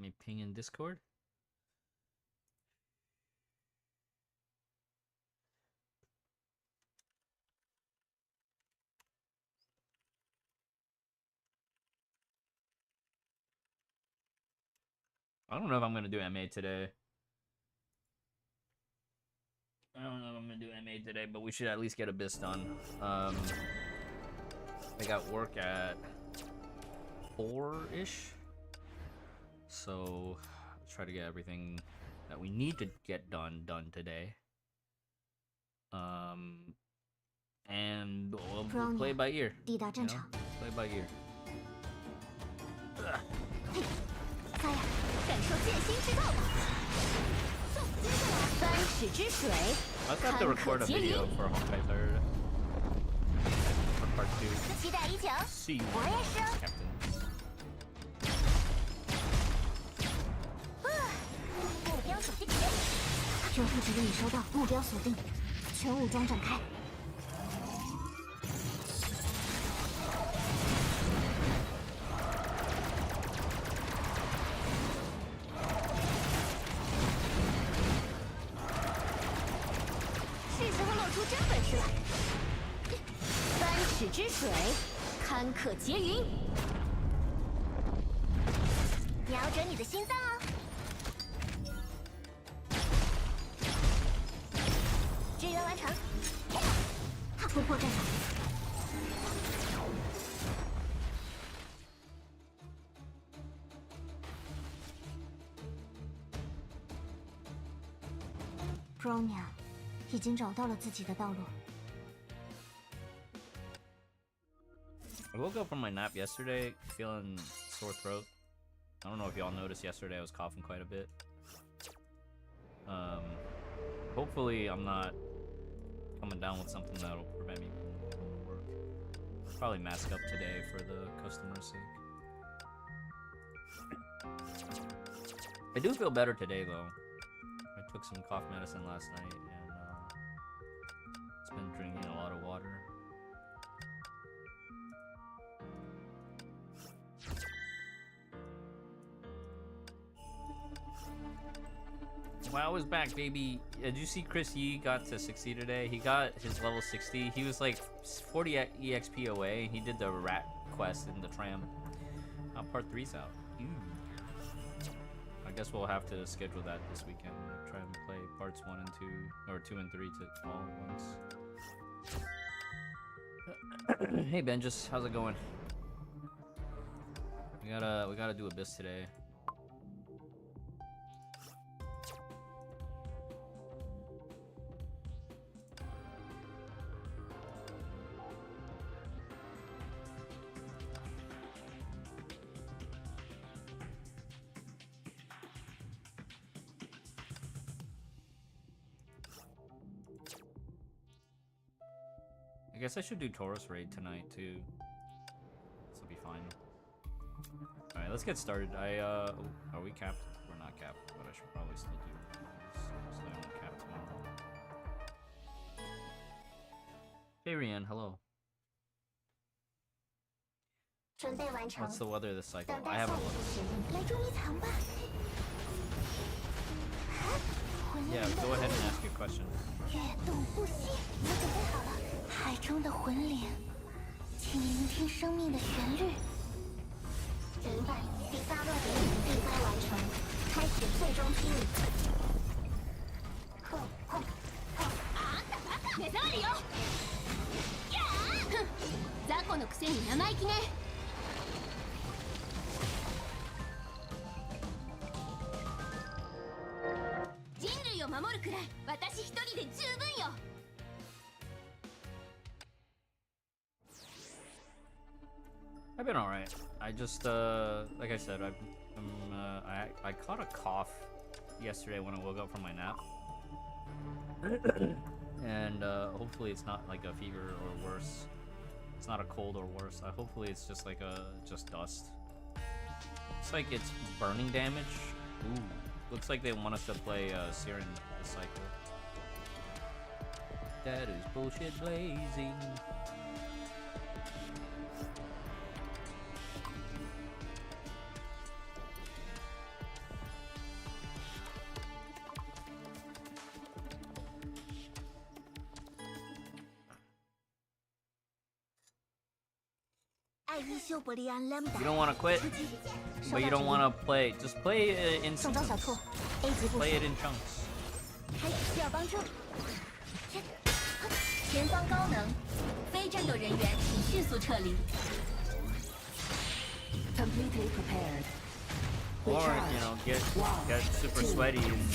me ping in Discord. I don't know if I'm gonna do MA today. I don't know if I'm gonna do MA today, but we should at least get a BIS done. I got work at 4-ish, so let's try to get everything that we need to get done today. And we'll play by ear. You know? Play by ear. I was have to record a video for Honkai 3rd. For part 2. See you, Captain. 救护指令已收到，目标锁定，全武装展开。是时候露出真本事了。3尺之水，堪可劫云。瞄准你的心脏哦。 支援完成，突破战场。Bronya 已经找到了自己的道路。I woke up from my nap yesterday feeling sore throat. I don't know if y'all noticed yesterday I was coughing quite a bit. Hopefully I'm not coming down with something that'll prevent me from work. I'll probably mask up today for the customer's sake. I do feel better today though. I took some cough medicine last night and it's been drinking a lot of water. Wow, is back, baby. Did you see Chris Yee got to 60 today? He got his level 60. He was like 40 EXP away. He did the rat quest in the tram. Part 3's out. I guess we'll have to schedule that this weekend. We'll try and play parts 1 and 2, or 2 and 3 to all at once. Hey Benjus, how's it going? We gotta do a BIS today. I guess I should do Taurus raid tonight too. This will be fine. All right, let's get started. Are we capped? We're not capped, but I should probably still do this so I don't cap tomorrow. Hey Rian, hello. What's the weather this cycle? I haven't looked. Yeah, go ahead and ask your question. 海中的魂灵，请聆听生命的旋律。明白，第8个点已该完成，开始最终批拟。目障りよ。ふん、雑魚のくせに生意気ね。人類を守るくらい、私一人で十分よ。 I've been alright. I just, like I said, I caught a cough yesterday when I woke up from my nap. And, hopefully it's not like a fever or worse. It's not a cold or worse. Hopefully it's just like just dust. Looks like it's burning damage. Ooh. Looks like they want us to play, Siren this cycle. That is bullshit blazing. You don't want to quit, but you don't want to play. Just play in seasons. Play it in chunks. 开始需要帮助。前方高能，非战斗人员请迅速撤离。Completely prepared. Or, you know, get super sweaty and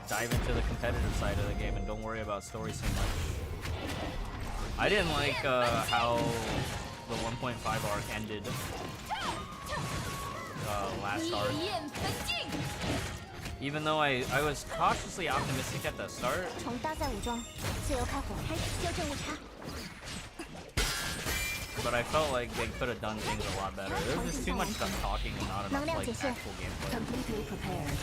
dive into the competitive side of the game and don't worry about story so much. I didn't like how the 1.5 arc ended last arc. Even though I was cautiously optimistic at the start. But I felt like they could have done things a lot better. There was just too much stuff talking and not enough like actual gameplay. Completely prepared.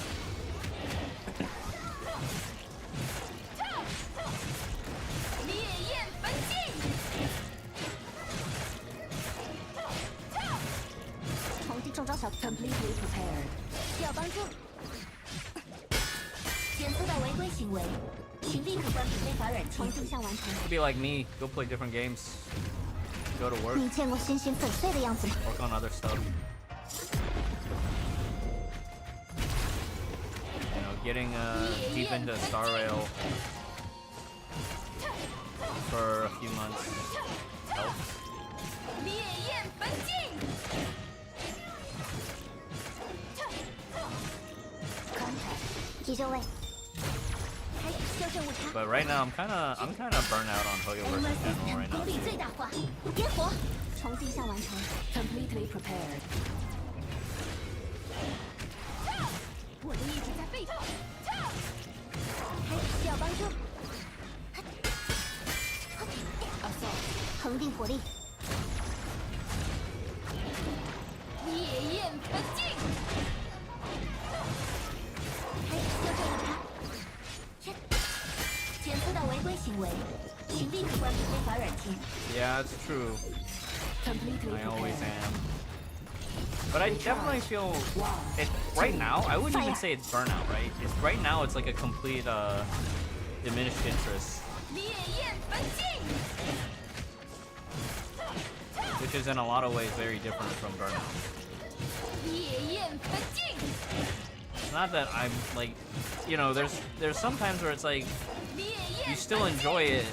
中招小 completely prepared. 需要帮助。检测到违规行为，请立刻关闭非法软件。定向完成。Could be like me. Go play different games. Go to work. 你见过星星粉碎的样子吗 Work on other stuff. You know, getting deep into Star Rail for a few months helps. 急救位。开始修正误差。But right now I'm kind of burnt out on Hoyo versus General right now. 功率最大化，点火，重定向完成。Completely prepared. 我的意志在沸腾。开始需要帮助。恒定火力。烈焰喷镜。开始修正误差。检测到违规行为，请立刻关闭非法软件。Yeah, it's true. Completely I always am. But I definitely feel it right now. I wouldn't even say it's burnout, right? It's right now. It's like a complete diminished interest, which is in a lot of ways very different from burnout. It's not that I'm like, you know, there's some times where it's like you still enjoy it,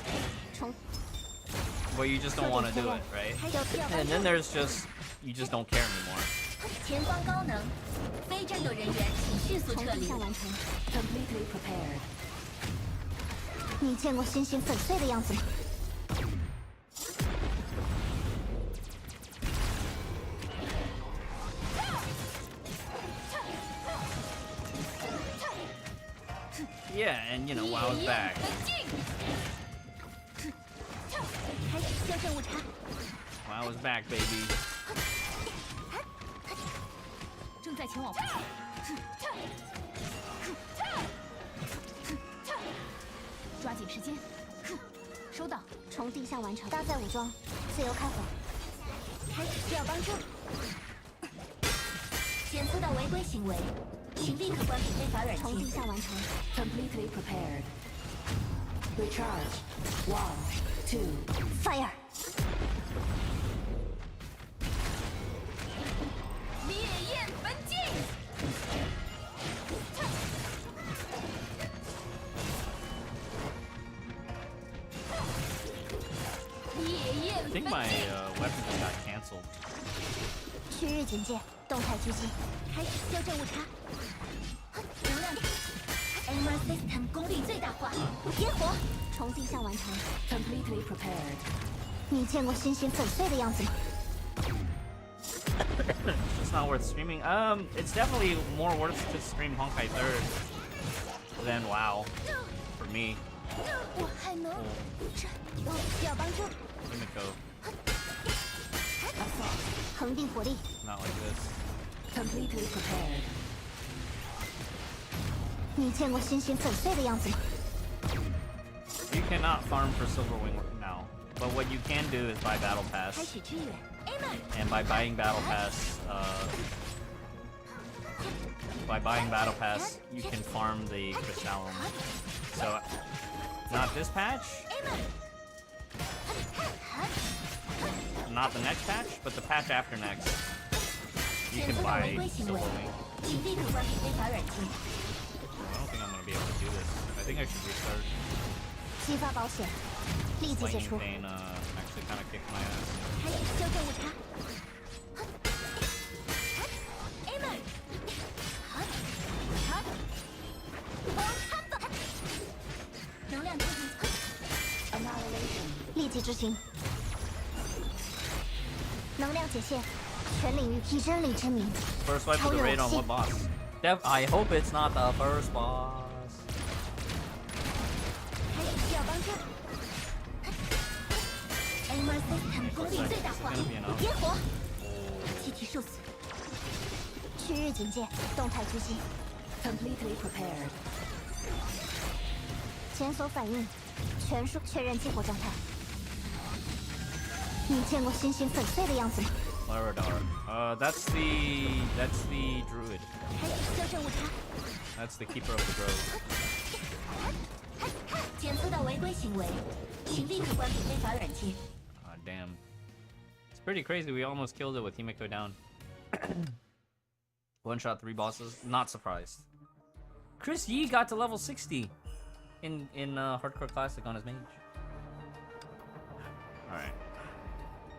but you just don't want to do it, right? And then there's just you just don't care anymore. 前方高能，非战斗人员请迅速撤离。Completely prepared. 你见过星星粉碎的样子吗？ Yeah, and you know, WoW's back. 开始修正误差。 WoW is back, baby. 正在前往。抓紧时间。收到。重定向完成。搭载武装，自由开火。开始需要帮助。检测到违规行为，请立刻关闭非法软件。重定向完成。Completely prepared. Recharge. 1, 2, fire. 烈焰焚镜。I think my weapon just got canceled. 旭日警戒，动态狙击，开始修正误差。能量 Armor System 功率最大化，点火，重定向完成。Completely prepared. 你见过星星粉碎的样子吗？ It's not worth streaming. It's definitely more worth to stream Honkai 3rd than WoW for me. 我还能，需要帮助。 Himiko. 恒定火力。 Not like this. Completely prepared. 你见过星星粉碎的样子吗？ You cannot farm for Silverwing now, but what you can do is buy Battle 开 Pass. 始支援。And by buying Battle Pass, you can farm the Crystallum. So, not this patch. not the next patch, but the patch after next, you can buy silver wing. 请立刻关闭非法软件。I don't think I'm gonna be able to do this. I think I should restart. 激发保险，立即解 Lightning 除。 Pain actually kind of kicked my ass. 开始修正误差。Amen。能量推进。立即执行。能量解线，全领域提升里之名。 First fight for the raid on what boss? I hope it's not the first boss. 还需要帮助。Amer System 功率最大化，点火。气体受损。区域警戒，动态狙击。Completely prepared。检索反应，全数确认激活状态。你见过星星粉碎的样子吗？ Laradar. That's the druid. 开始修正误差。 That's the keeper of the grove. 检测到违规行为，请立刻关闭非法软件。Damn. It's pretty crazy. We almost killed it with Himiko down. One shot, 3 bosses. Not surprised. Chris Yee got to level 60 in Hardcore Classic on his mage. All right.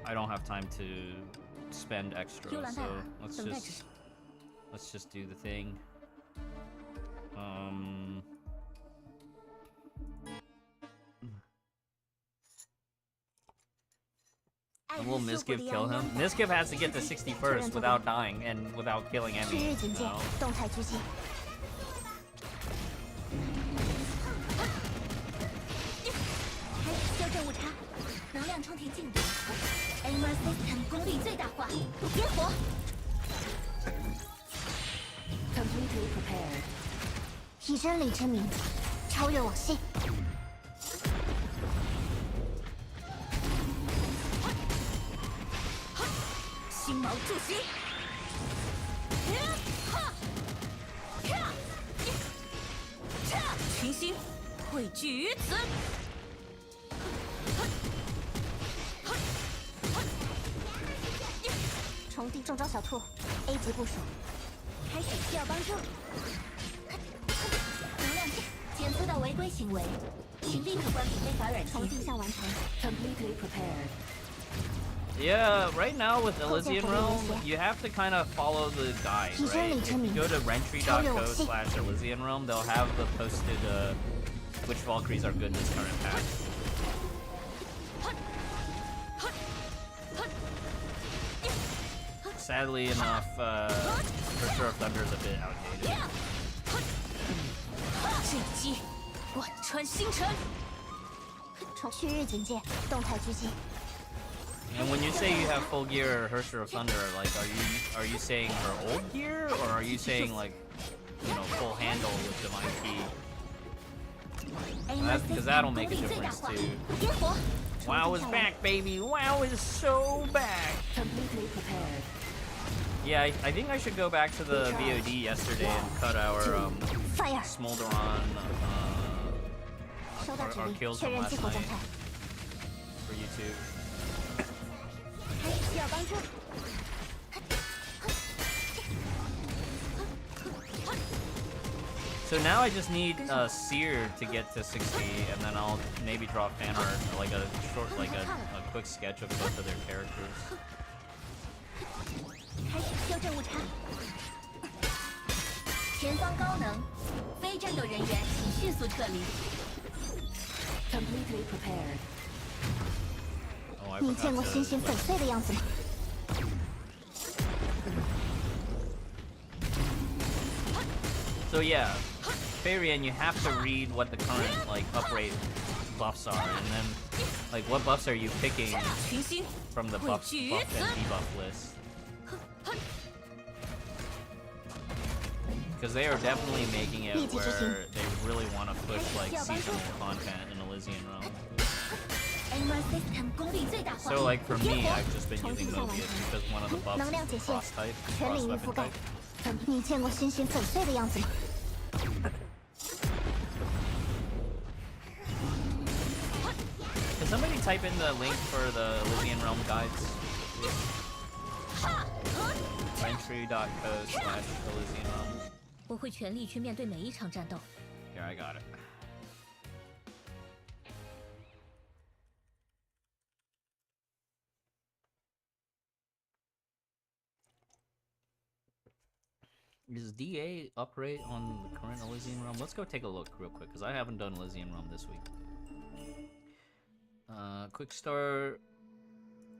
I don't have time to spend extra, so let's just do the thing. And will Mizgiv kill him? Mizgiv has to get to 60 first without dying and without killing Emmy. 区域警戒，动态狙击。开始修正误差，能量充填进度。Amer System 功率最大化，点火。Completely prepared。提升里之名，超越往昔。星毛助袭。群星汇聚于此。重地中招小兔 ，A 级部署，开始需要帮助。能量检测到违规行为，请立刻关闭非法软件。重定向完成 ，completely prepared。 Yeah, right now with Elysian Realm, you have to kind of follow the guide, right? If you go to rentry.co/Elysian Realm, they'll have the posted which Valkyries are good in this current patch. Sadly enough, For Sure of Thunder is a bit outdated. 这一击贯穿星辰。区域警戒，动态狙击。 And when you say you have full gear Hersher of Thunder, like are you saying her old gear, or are you saying like, you know, full handle with Divine Key? Because that'll make a difference too. WoW is back, baby! WoW is so back! Completely prepared. Yeah, I think I should go back to the VOD yesterday and cut our Smolderon our kills from last night for YouTube. 需要帮助。So now I just need Seer to get to 60, and then I'll maybe draw fan art, or like a short, like a quick sketch of both of their characters. 开始修正误差。前方高能，非战斗人员请迅速撤离。Completely prepared. 你见过星星粉碎的样子吗？ So yeah, Farian, you have to read what the current like uprate buffs are, and then like what buffs are you picking from the buff and debuff list? Because they are definitely making it where they really want to push like seasonal content in Elysian Realm. So like for me, I've just been using Mobius because one of the buffs is frost type, frost weapon type. 你见过星星粉碎的样子吗？ Can somebody type in the link for the Elysian Realm guides? Braintree.co/Elysium. 我会全力去面对每一场战斗。 Here, I got it. Is DA upright on the current Elysian realm? Let's go take a look real quick, because I haven't done Elysian realm this week. Quick start,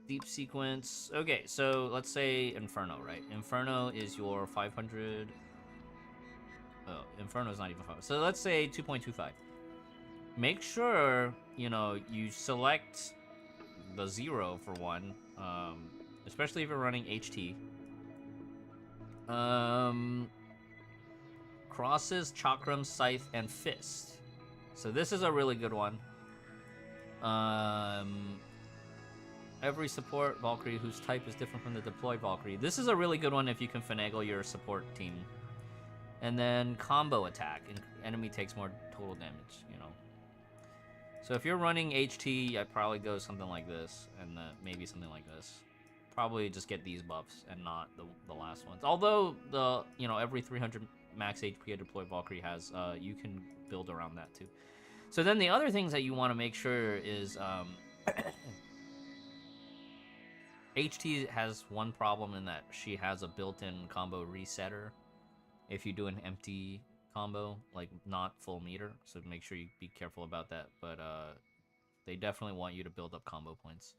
deep sequence. Okay, so let's say Inferno, right? Inferno is your 500. Oh, Inferno is not even 5. So let's say 2.25. Make sure, you know, you select the 0 for one, especially if you're running HT. Crosses, Chakram, Scythe, and Fist. So this is a really good one. Every support Valkyrie whose type is different from the deployed Valkyrie. This is a really good one if you can finagle your support team. And then combo attack, and enemy takes more total damage, you know. So if you're running HT, I'd probably go something like this, and maybe something like this. Probably just get these buffs and not the last ones. Although every 300 max HP a deployed Valkyrie has, you can build around that too. So then the other things that you want to make sure is HT has one problem in that she has a built-in combo resetter if you do an empty combo, like not full meter. So make sure you be careful about that. But they definitely want you to build up combo points.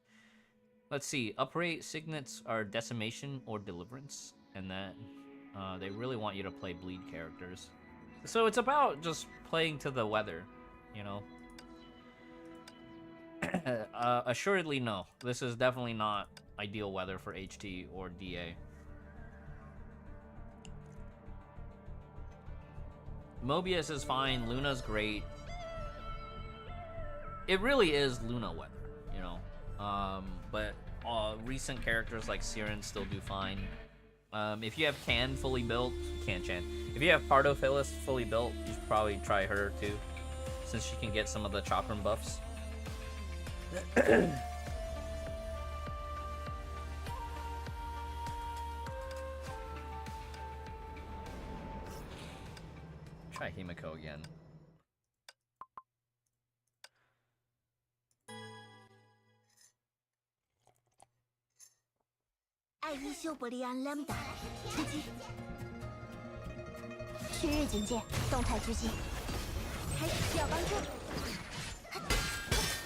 Let's see, upright signets are Decimation or Deliverance, and then they really want you to play bleed characters. So it's about just playing to the weather, you know? Assuredly, no. This is definitely not ideal weather for HT or DA. Mobius is fine, Luna's great. It really is Luna weather, you know? But recent characters like Siren still do fine. If you have Can fully built, if you have Pardophilus fully built, you should probably try her too, since she can get some of the Chakram buffs. Try Himiko again.艾伊修伯利安 Lambda 出击，区域警戒，动态狙击，开始需要帮助。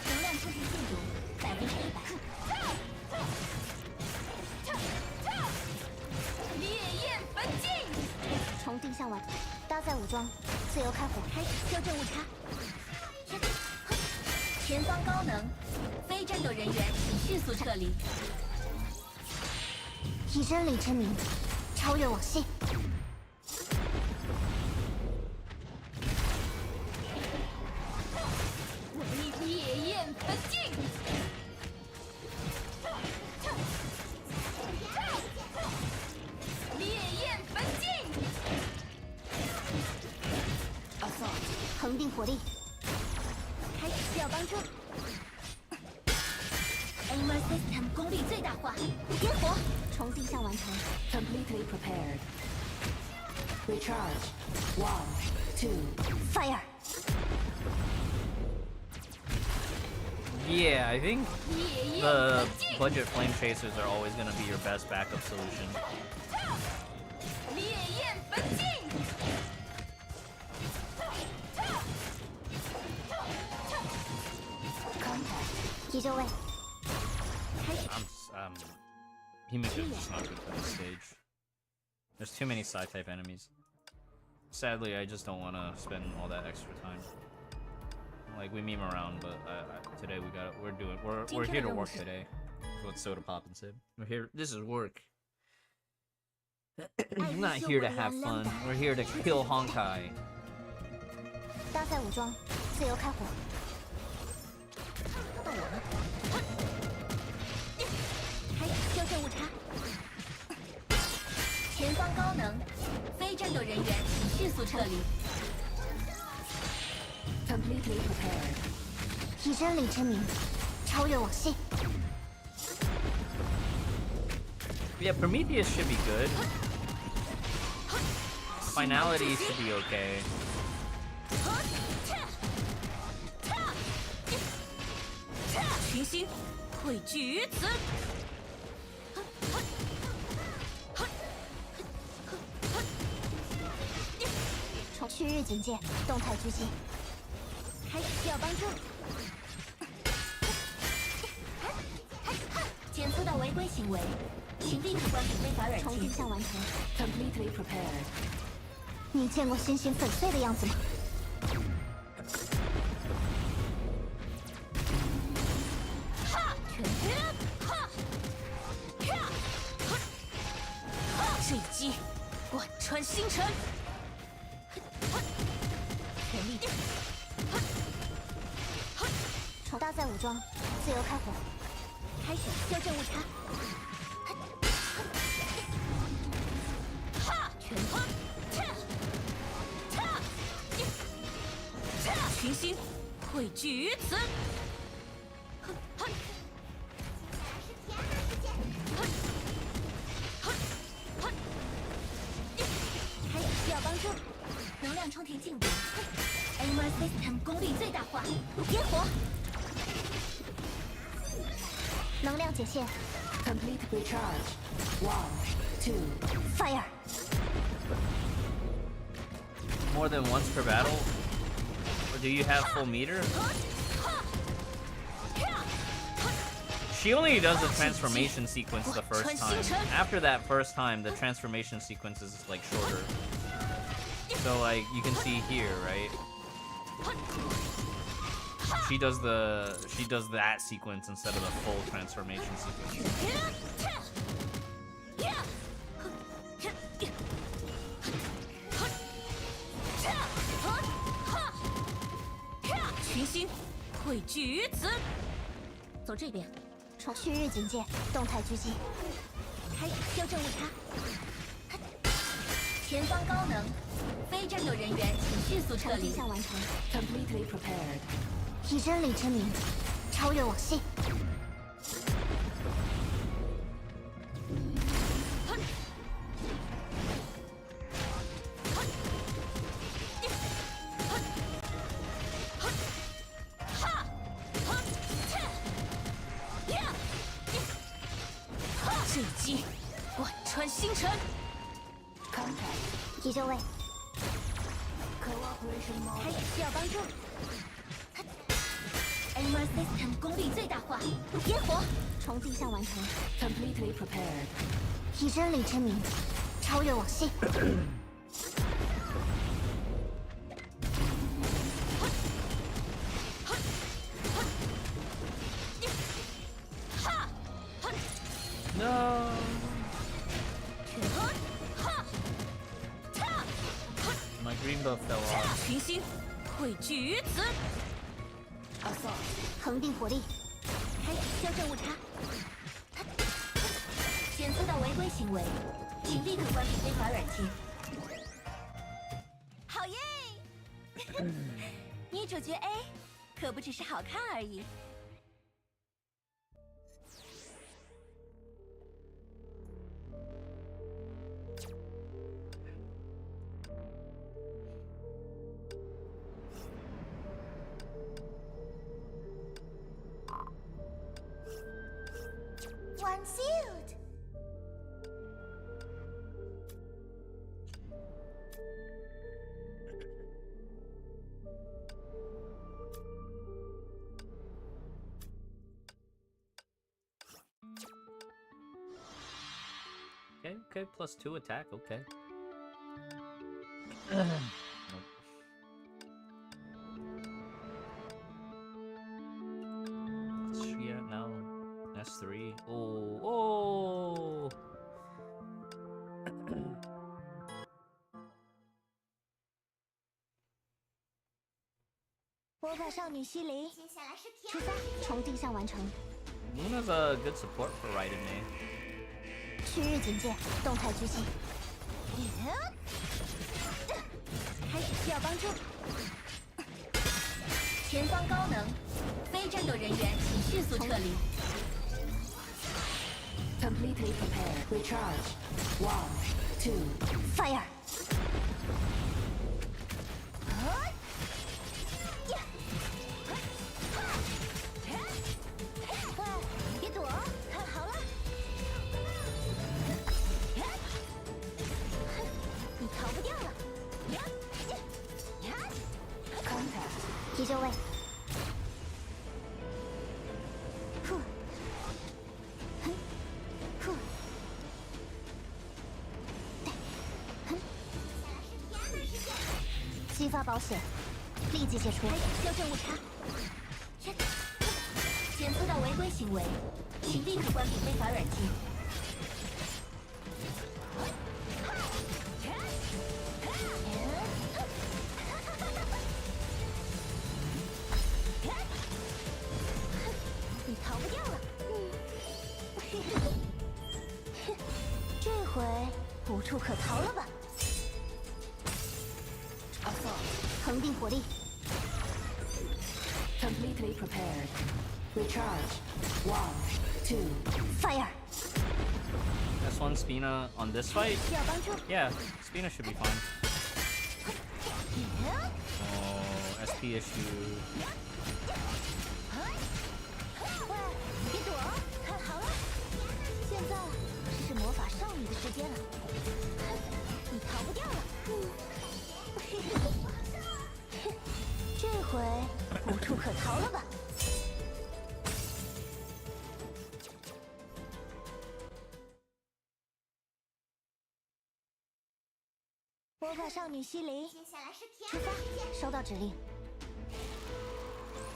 能量出现进度100%。烈焰焚尽，从定向完，搭载武装，自由开火，开始修正误差。前方高能，非战斗人员请迅速撤离。 以真理之名，超越往昔。为烈焰焚尽。烈焰焚尽。恒定火力，开始需要帮助。Aimer System 功率最大化，点火。 重定向完成 Completely prepared. Recharge. 1, 2. Fire. Yeah, I think the budget flame chasers are always going to be your best backup solution. Himiko's just not good for this stage. There's too many Psy-type enemies. Sadly, I just don't want to spend all that extra time. Like, we meme around, but today we're here to work today. That's what Soda Poppin said. We're here. This is work. We're not here to have fun. We're here to kill Honkai. 搭载武装，自由开火。到我了。开始修正误差。前方高能，非战斗人员请迅速撤离。Completely prepared. 以真理之名，超越往昔。Yeah, Prometheus should be good. Finality should be okay. 群星汇聚于此。区域警戒，动态狙击。开始需要帮助。检测到违规行为，请立刻关闭非法软件。重定向完成。Completely prepared. 你见过星星粉碎的样子吗？这一击贯穿星辰。全力！搭载武装，自由开火。开始修正误差。全群星汇聚于此。开始需要帮助，能量充填进度。HI3 System 功率最大化，点火。能量解线。Complete recharge. 1, 2. Fire. More than once per battle? Or do you have full meter? She only does the transformation sequence the first time. After that first time, the transformation sequence is like shorter. So like you can see here, right? She does that sequence instead of the full transformation sequence. 群星汇聚于此。走这边。区域警戒，动态狙击。开始修正误差。前方高能，非战斗人员请迅速撤离。项完成。Completely prepared. 以真理之名，超越往昔。这一击贯穿星辰。Contact. 急救位。 Cooperation mode. 开始需要帮助。HI3 System 功率最大化，点火。重定向完成。Completely prepared. 以真理之名，超越往昔。No. My green buff fell off. 群星汇聚于此。 Assault. 恒定火力。开始修正误差。检测到违规行为，请立刻关闭非法软件。好耶！女主角 A 可不只是好看而已。One sealed. Okay, okay, +2 attack, okay. What's she at now? S3. Oh, oh! 魔法少女西离，出发，重定向完成。 Luna's a good support for Raiden, eh? 区域警戒，动态狙击。开始需要帮助。前方高能，非战斗人员请迅速撤离。Completely prepared. Recharge. 1, 2. Fire！ 别躲，看好了！你逃不掉了！ Contact. 急救位。呼，哼，呼，激发保险，立即解除。修正误差。检测到违规行为，请立刻关闭非法软件。你逃不掉了。这回无处可逃了吧？ Assault. 恒定火力。 Completely prepared. Recharge. 1, 2. Fire！ S1 Spina on this fight? 需要帮助。 Yeah, Spina should be fine. Oh, SP issue. 喂，别躲，看好了！现在是魔法少女的时间了，你逃不掉了。这回无处可逃了吧？魔法少女西林，出发！收到指令。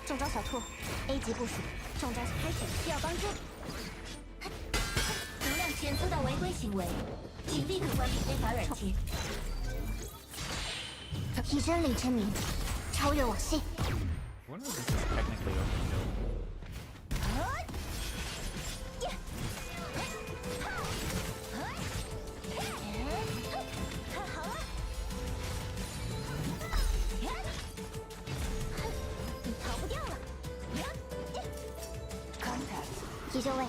中招小兔 ，A 级部署，中招开始，需要帮助。能量检测到违规行为，请立刻关闭非法软件。以真理之名，超越往昔。 I wonder if this is technically overkill. 看好了！你逃不掉了！ Contact. 急救位。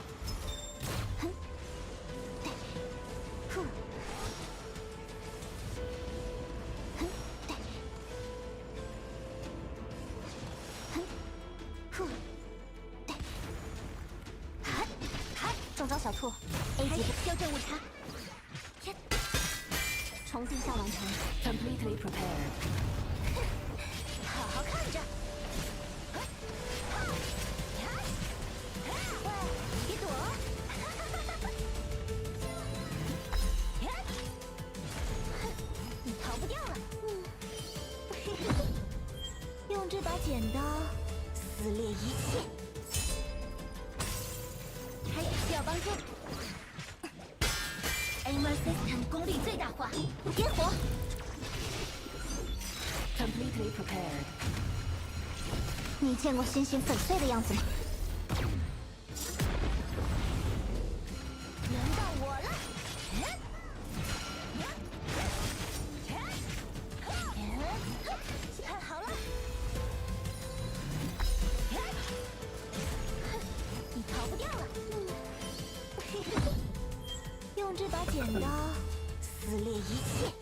哼，对，呼，哼，对，哼，呼，对，哈，哈，中招小兔 ，A 级修正误差。重定向完成， Completely prepared. 好好看着。喂，别躲！你逃不掉了。用这把剪刀撕裂一切。开始需要帮助。Aimer System 功率最大化，点火！ Completely prepared. 你见过星星粉碎的样子吗？轮到我了！看好了！你逃不掉了！用这把剪刀撕裂一切。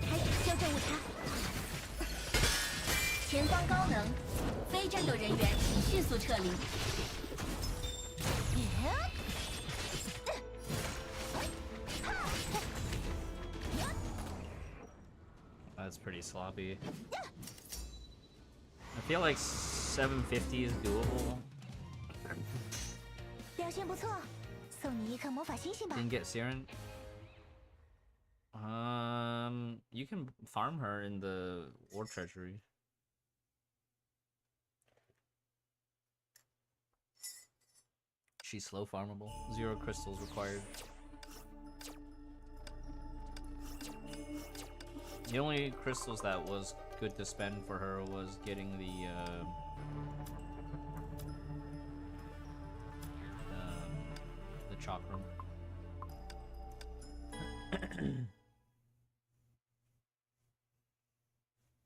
开始修正误差。前方高能，非战斗人员请迅速撤离。That's pretty sloppy. I feel like 750 is doable. 表现不错，送你一颗魔法星星吧。 Didn't get Siren. You can farm her in the War Treasury. She's slow farmable. 0 crystals required. The only crystals that was good to spend for her was getting the chakram.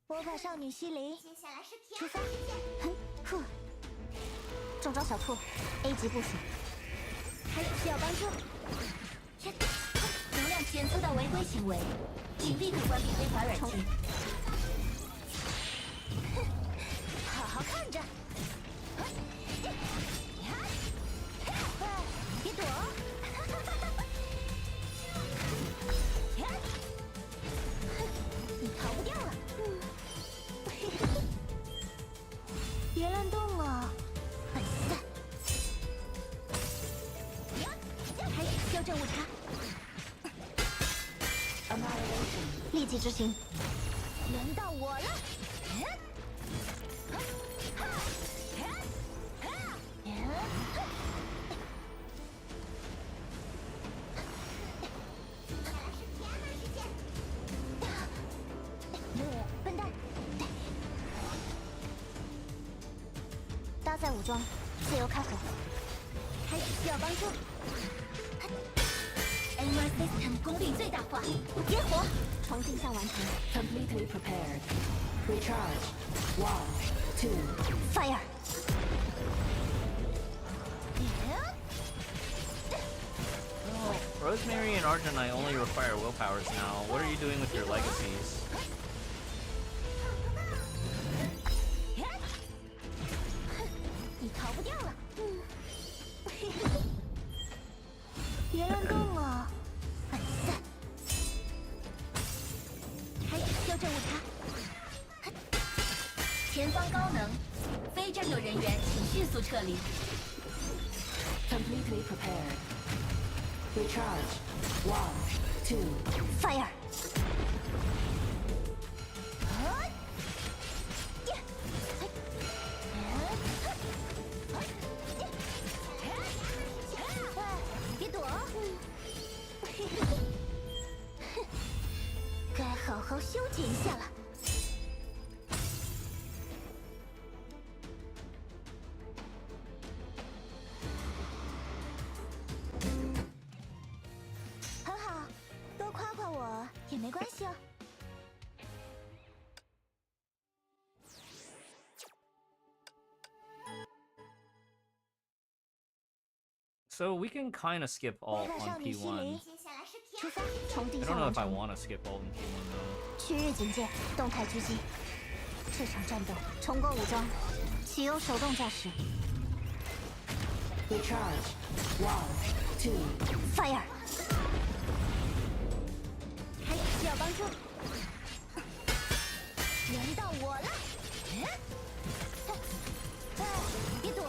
魔法少女西林，出发！哼，呼，中招小兔 ，A 级部署。还需要帮助？能量检测到违规行为，请立刻关闭非法软件。好好看着。别躲！你逃不掉了。别乱动了，粉丝。开始修正误差。立即执行。轮到我了。笨蛋！搭载武装，自由开火。开始需要帮助。HI3 System 功率最大化，点火，重进项完成。Completely prepared. Recharge. 1, 2. Fire! Rosemary and Argentine only require willpowers now. What are you doing with your legacies? 你逃不掉了。别乱动了，粉丝。开始修正误差。前方高能，非战斗人员请迅速撤离。Completely prepared. Recharge. 1, 2. Fire!别躲！该好好修剪一下了。很好，多夸夸我也没关系哦。So we can kind of skip alt on P1. 出发，重定 I 向 don't know 完 if I 成。 want to skip alt in P1 though. 区域警戒，动态狙击。这场战斗重构武装，启用手动驾驶。Recharge. 1, 2. Fire！ 开始需要帮助。轮到我了。别躲！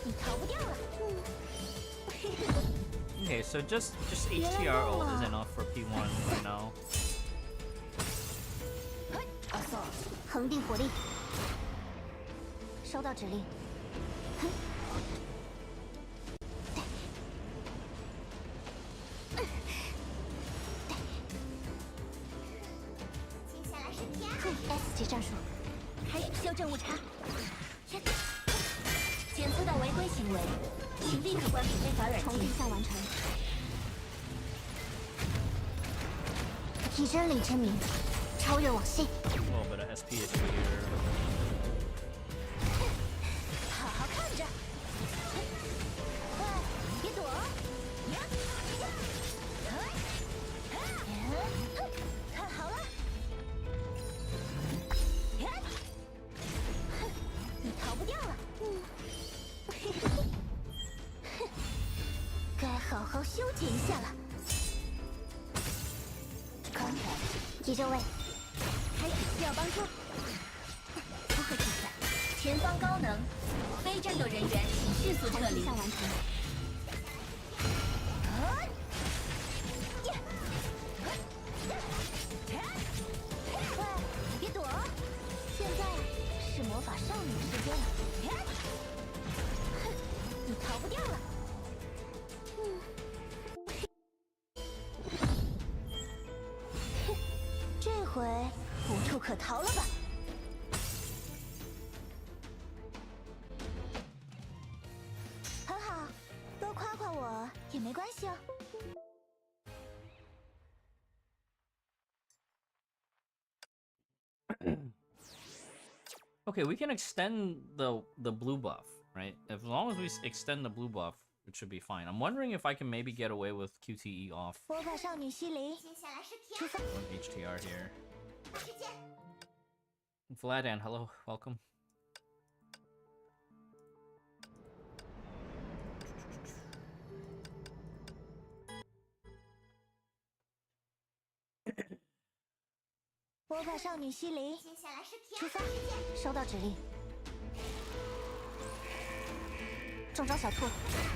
你逃不掉了。Okay, so just HTR ult is enough for P1 right now. Assault. 恒定火力。收到指令。哼。接下来是 S 级战术。开始修正误差。检测到违规行为，请立刻关闭非法软件。重定项完成。以真理之名，超越往昔。 A little bit of SP issue here. 好好看着。别躲！看好了。你逃不掉了。该好好修剪一下了。急救位，开始需要帮助。不可计算，前方高能，非战斗人员请迅速撤离。项完成。别躲！现在是魔法少女的时间了。你逃不掉了。这回无处可逃了吧？很好，多夸夸我也没关系哦。Okay, we can extend the blue buff, right? As long as we extend the blue buff, it should be fine. I'm wondering if I can maybe get away with QTE off. 魔法少女西林，出发。 One HTR here. Vladan, hello, welcome. "魔法少女西林，出发。收到指令。中招小兔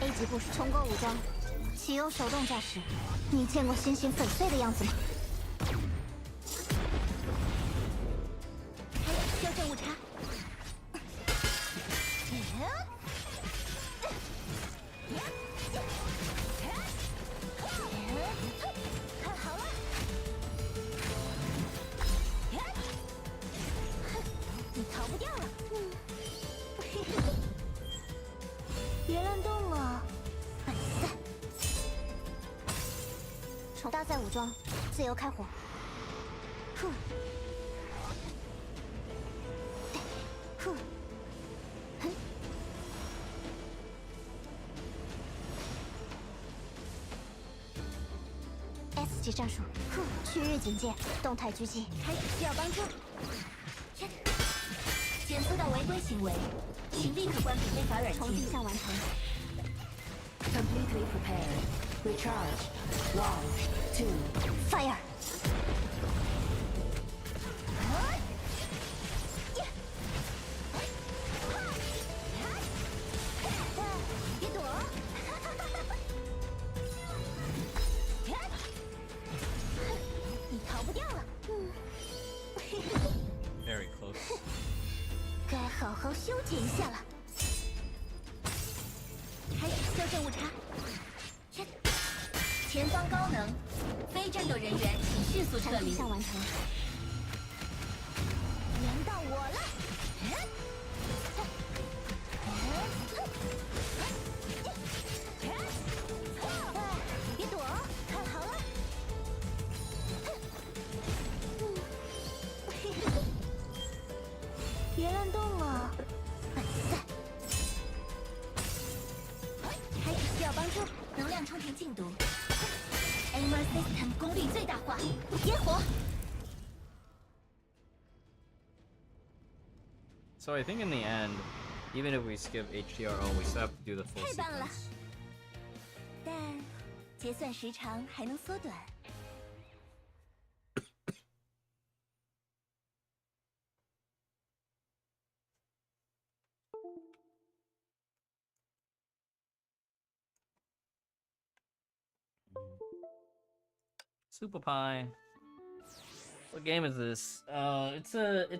，A 级部重构武装，启用手动驾驶。你见过星星粉碎的样子吗？开启修正误差。看好了。 你逃不掉了。别乱动了，粉散。重搭载武装，自由开火。呼，呼，哼。S 级战术，呼，区域警戒，动态狙击，开始需要帮助。 检测到违规行为，请立刻关闭非法软件。重定向完成。Completely prepared. Recharge. 1, 2. Fire！ 别躲！你逃不掉了。Very close. 该好好修剪一下了。开始修正误差。前方高能，非战斗人员请迅速撤离。项完成。轮到我了。别躲，看好了。别乱动了，粉散。开始需要帮助，能量充填进度。HI3 System 功率最大化，点火。 So I think in the end, even if we skip HTRO, we still have to do the full 太棒了 sequence. 但结算时长还能缩短。 Super Pie. What game is this? It's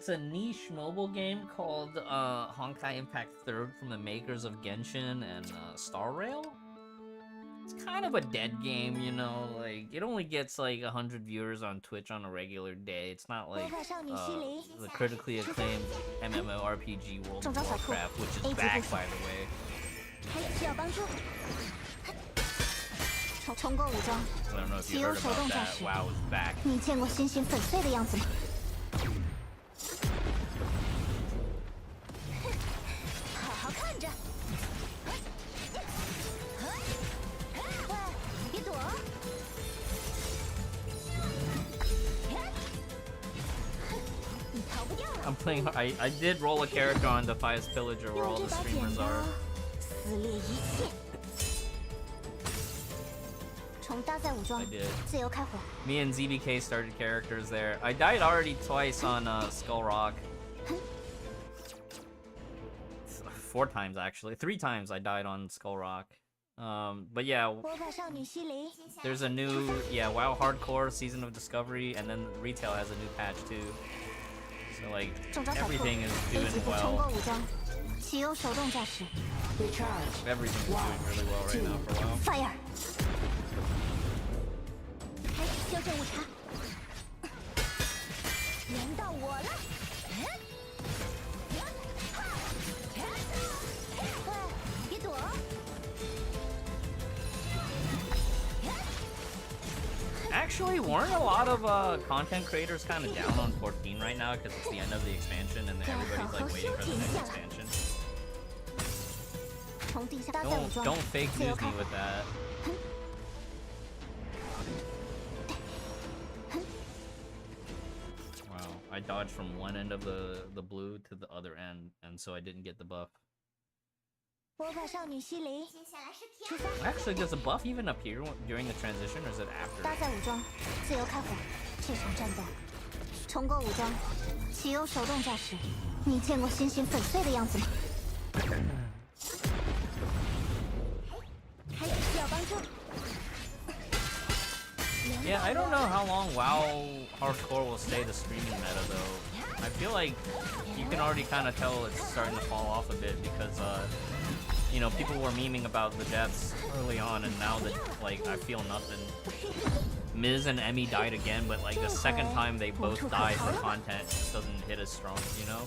a niche mobile game called Honkai Impact 3rd from the makers of Genshin and Star Rail. It's kind of a dead game, you know. Like it only gets like 100 viewers on Twitch on a regular day. It's not like the critically acclaimed MMORPG World of Warcraft, which is back by the way. 开始需要帮助。重构武装， I don't know if 启 you 用 heard 手 about 动驾 that. 驶。 WoW is back. 你见过星星粉碎的样子吗？好好看着。别躲！你逃不掉了。 I'm playing. I did roll a character on Defias Pillager where 用 all 这 the 把剪 streamers 刀 are. 撕裂一切。重搭载武装 I，did. 自由开火。 Me and ZBK started characters there. I died already twice on Skull Rock. 4 times actually. 3 times I died on Skull Rock. But yeah, 魔法少女西林， there's a new WoW Hardcore Season of Discovery, and then retail has a new patch too. So like 中招小兔 everything is ，A doing 级部重 well. 构武装，启用手动驾驶。 Recharge. Everything is doing really well right now for WoW. Fire！ 开始修正误差。轮到我了。别躲！ Actually, weren't a lot of content creators kind of down on 14 right now because it's the end of the expansion and everybody's like waiting for the next expansion? Don't fake news me with that. Wow, I dodged from one end of the blue to the other end, and so I didn't get the buff. Actually, does the buff even appear during the transition, or is it after? Yeah, I don't know how long WoW Hardcore will stay the streaming meta, though. I feel like you can already kind of tell it's starting to fall off a bit because, you know, people were memeing about the deaths early on, and now that, like, I feel nothing. Miz and Emmy died again, but, like, the second time they both died for content just doesn't hit as strong, you know?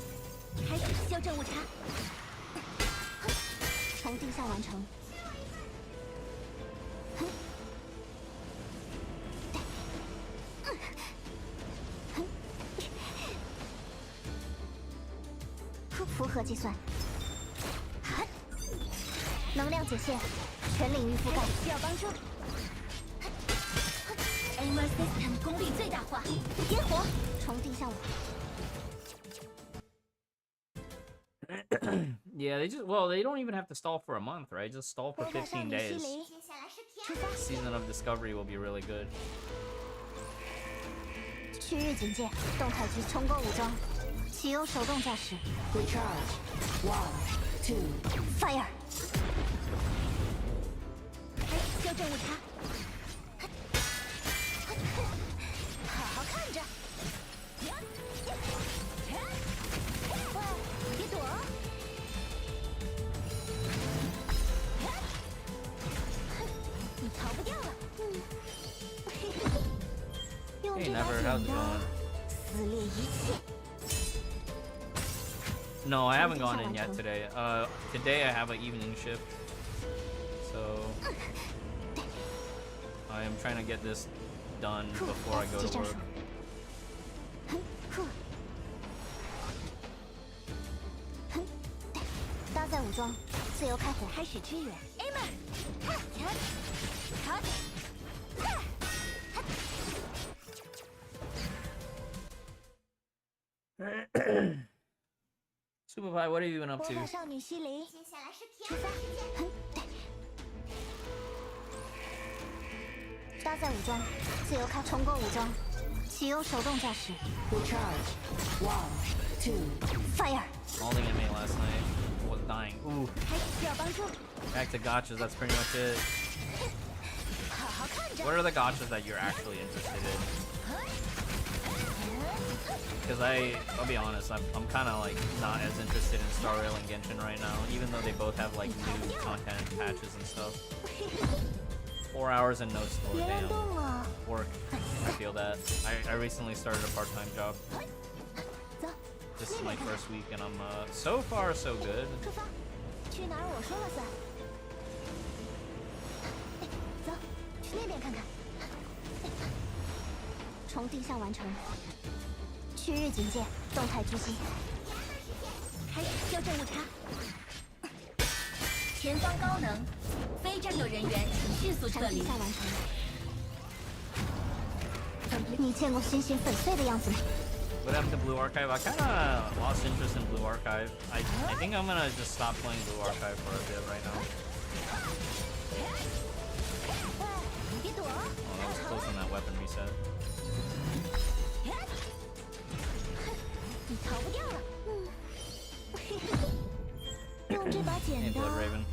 Yeah, they don't even have to stall for a month, right? Just stall for 15 days. Season of Discovery will be really good. Recharge. 1, 2, fire! Hey, Never, how's it going? No, I haven't gone in yet today. Today I have an evening shift, so I am trying to get this done before I go to work. Super Pie, what have you been up to? recharge. 1, 2, fire! Mauling inmate last night. Was dying. Ooh. Back to gotchas, that's pretty much it. What are the gotchas that you're actually interested in? Because I'll be honest, I'm kind of like not as interested in Star Rail and Genshin right now, even though they both have like new content patches and stuff. 4 hours and no store, damn. Work. I feel that. I recently started a part-time job. This is my first week and I'm so far so good. What happened to Blue Archive? I kind of lost interest in Blue Archive. I think I'm gonna just stop playing Blue Archive for a bit right now. Oh, that was close on that weapon reset. Hey, Blood Raven.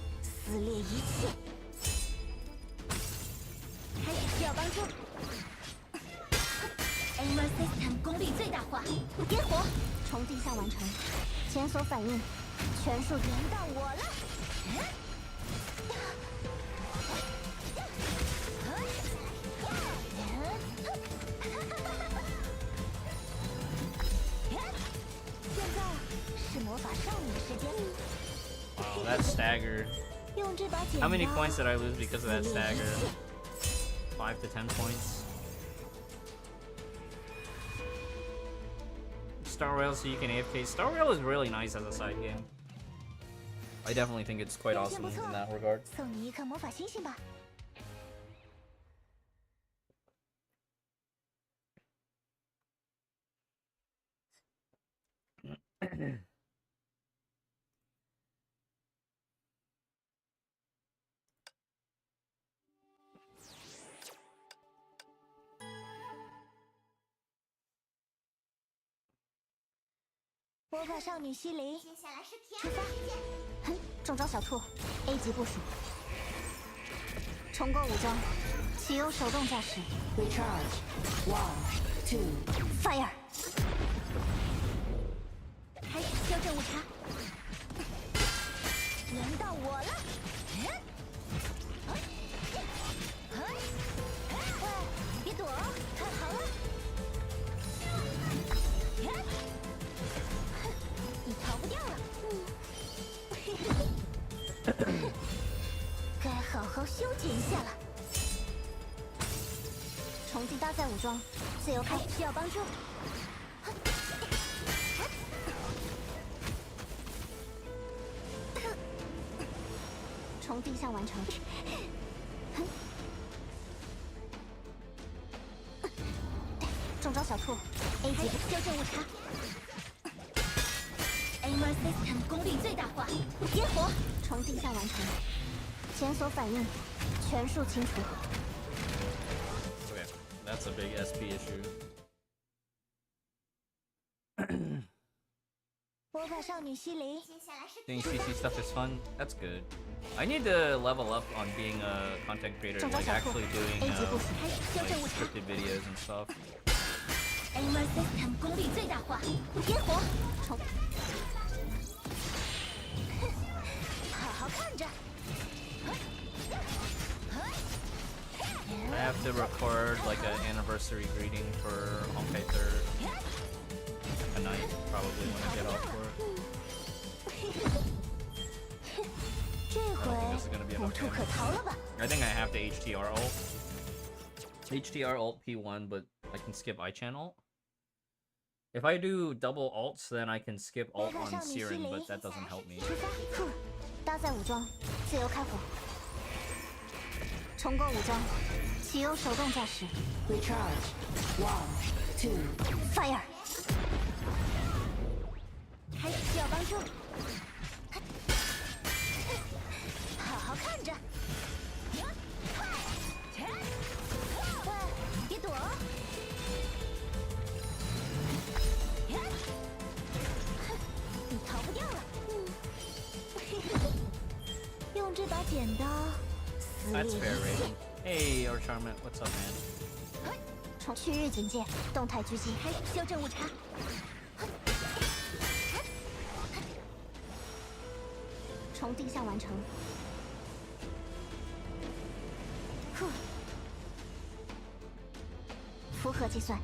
System 功率最大化，点火，从地下完成，检索反应，全数轮到我了。现在是魔法少女的时间。Wow, that stagger. How many points did I lose because of that stagger? 5 to 10 points. Star Rail so you can AFK. Star Rail is really nice as a side game. I definitely think it's quite awesome in that regard. 送你一颗魔法星星吧。魔法少女西林，出发！哼，中招小兔 ，A 级部署。重构武装，启用手动驾驶。Recharge. 1, 2. Fire！ 开始修正误差。轮到我了。喂，别躲，看好了。你逃不掉了。该好好修剪一下了。重进搭载武装，自由开，需要帮助。重定向完成。中招小兔 ，A 级修正误差。HI3 System 功率最大化，激活，重定向完成。检索反应全数清除。Okay, that's a big SP issue. 魔法少女西林， Doing CC stuff is fun. That's good. I need to level up on being a content creator, like actually doing scripted videos and stuff. HI3 System 功率最大化，激活，重。好好看着。I have to record like an anniversary greeting for HI3 tonight, probably when I get off work. 这回 This is gonna be 无 enough 处可 damage. 逃了吧？ I think I have to HTR ult. HTR ult P1, but I can skip I channel. If I do double ults, then I can skip ult on Siren, but that doesn't help me. 出发，搭载武装，自由开火。重构武装，启用手动驾驶。 Recharge. 1, 2. Fire！ 开始需要帮助。好好看着。喂，别躲！你逃不掉了。用这把剪刀。 That's fair, Raven. Hey, or Charmant, what's up, man? 从区域警戒，动态狙击，开始修正误差。重定向完成。符合计算，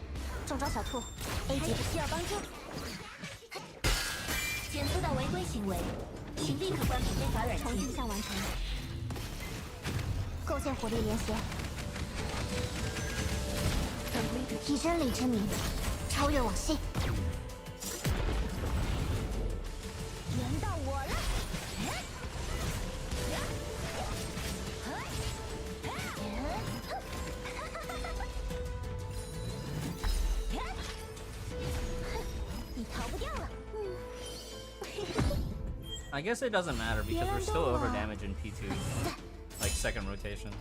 中招小兔 ，A 级需要帮助。检测到违规行为，请立刻关闭非法软件。重定向完成。 构建火力连接，以真理之名，超越往昔。轮到我了。你逃不掉了。I guess it doesn't matter because we're still over damage in P2. Like second rotation.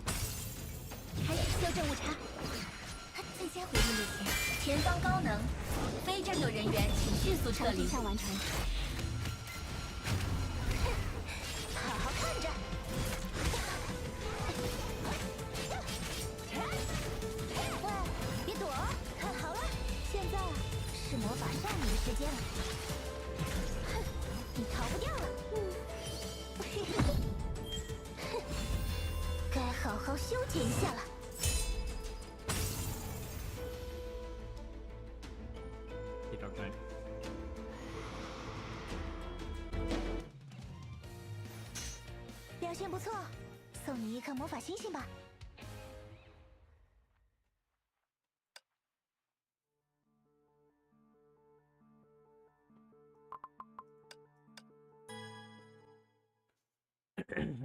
开始修正误差。最佳回应路线，前方高能，非战斗人员请迅速撤离。向完成。好好看着。喂，别躲，看好了，现在是魔法少女的时间了。你逃不掉了。该好好修剪一下了。表现不错，送你一颗魔法星星吧。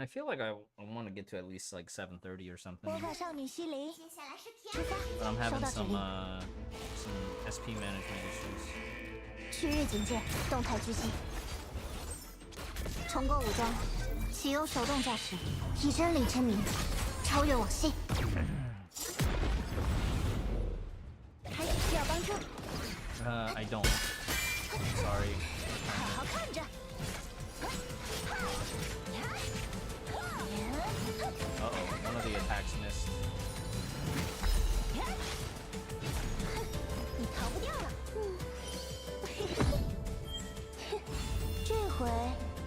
I feel like I want to get to at least like 7:30 or something. 魔法少女西林，接下来是出发。 But I'm 收 having 到指 some 令。 some SP management issues. 区域警戒，动态狙击。重构武装，启用手动驾驶，以真理之名，超越往昔。还需要帮助？ I don't. Sorry. 好好看着。 Uh-oh, one of the attacks missed. 你逃不掉了。这回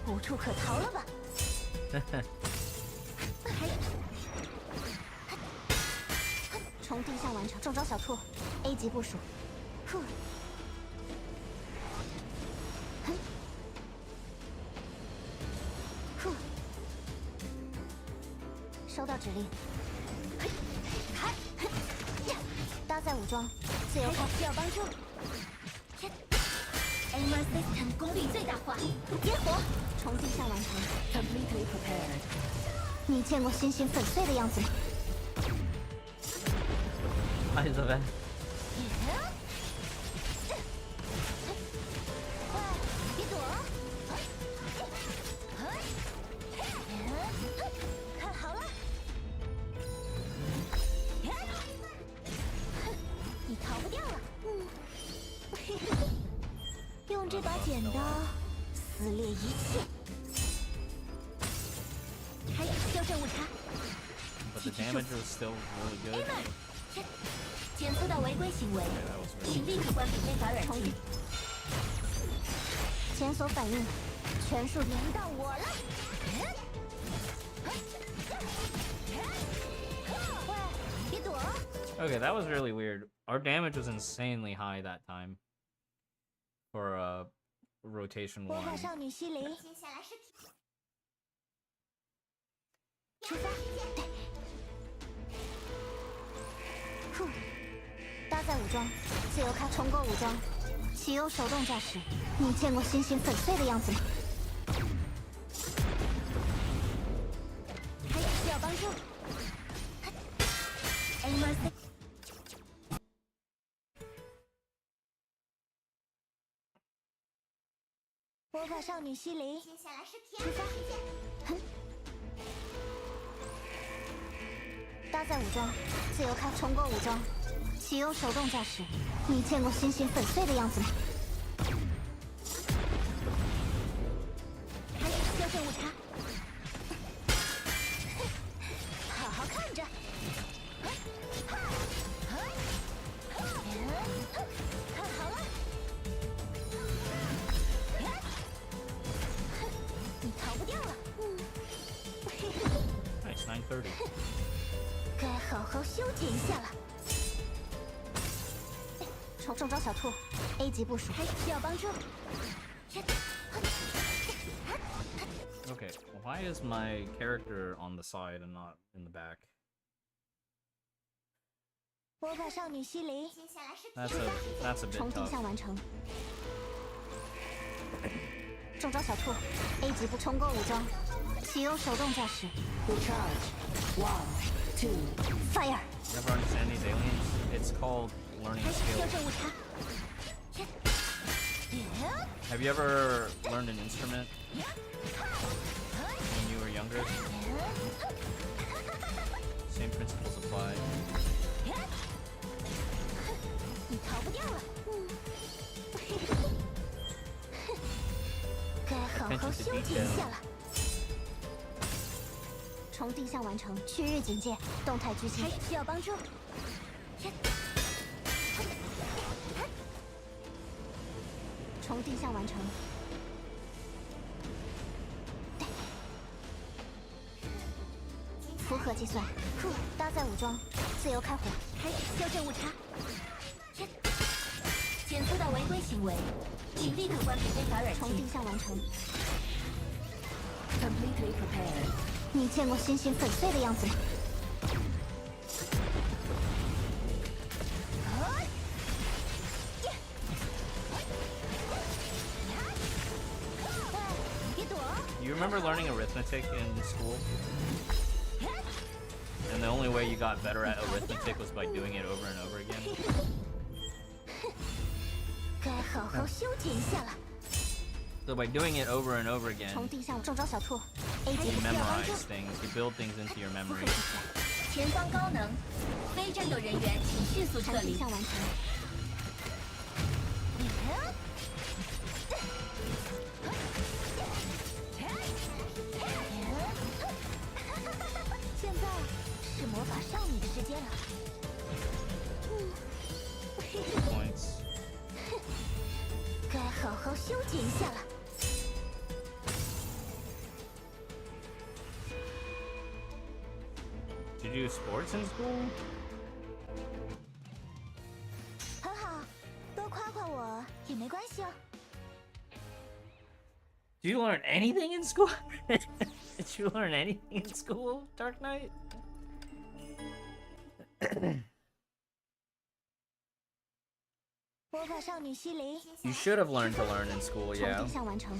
无处可逃了吧？重定向完成，中招小兔 ，A 级部署。哼。哼。收到指令。搭载武装，自由开，需要帮助。Aimar System 功率最大化，烟火，重定向完成。 Completely prepared. 你见过星星粉碎的样子吗？ Hi, Isabel. 别躲！看好了，你逃不掉了。用这把剪刀撕裂一切。还有修正误差。 But the damage was still really good. 检测到违规行为， Yeah, that was really 请立刻关闭非法软件。检索反应全数轮到我了。喂，别躲！ Okay, that was really weird. Our damage was insanely high that time. For rotation 魔法 1. 少女西林，接下来是出发。哼，搭载武装，自由开，重构武装，启用手动驾驶。你见过星星粉碎的样子吗？还需要帮助？Aimar System 魔法少女西林，接下来是出发。哼，搭载武装，自由开，重构武装，启用手动驾驶。你见过星星粉碎的样子吗？还修正误差。好好看着。看好了。你逃不掉了。Nice, 9:30. 该好好修剪一下了。中招小兔 ，A 级部署，还需要帮助。 Okay, why is my character on the side and not in the back? 魔法少女西林，接下来是 That's a bit 重定 tough. 向完成。中招小兔 ，A 级部重构武装，启用手动驾驶。 recharge. 1, 2. Fire！ Never understand these aliens. It's called learning 还是修 skills. 正误差。 Have you ever learned an instrument when you were younger? Same principles apply. 你逃不掉了。该好好修剪一下了。重定向完成，区域警戒，动态狙击，需要帮助。重定向完成。符合计算，搭载武装，自由开火，开始修正误差。检测到违规行为，请立刻关闭非法软件。重定向完成。 Completely prepared. 你见过星星粉碎的样子吗？别躲！ You you remember learning arithmetic in school? And the only way you got better at arithmetic was by doing it over and over again? 该好好修剪一下了。 So by doing it over and over again, 从地上中招小兔 ，A 级 you 不需要帮 memorize 助， things, you build things into your 不 memory. 会拒绝。前方高能，非战斗人员请迅速撤离。从地上完成。现在是魔法少女的时间了。 Points. 该好好修剪一下了。 Did you do sports in school? 很好，多夸夸我也没关系哦。 Did you learn anything in school? Did you learn anything in school, Dark Knight? 魔法少女西林， You should have learned to learn in school, 从 yeah. 地上完成。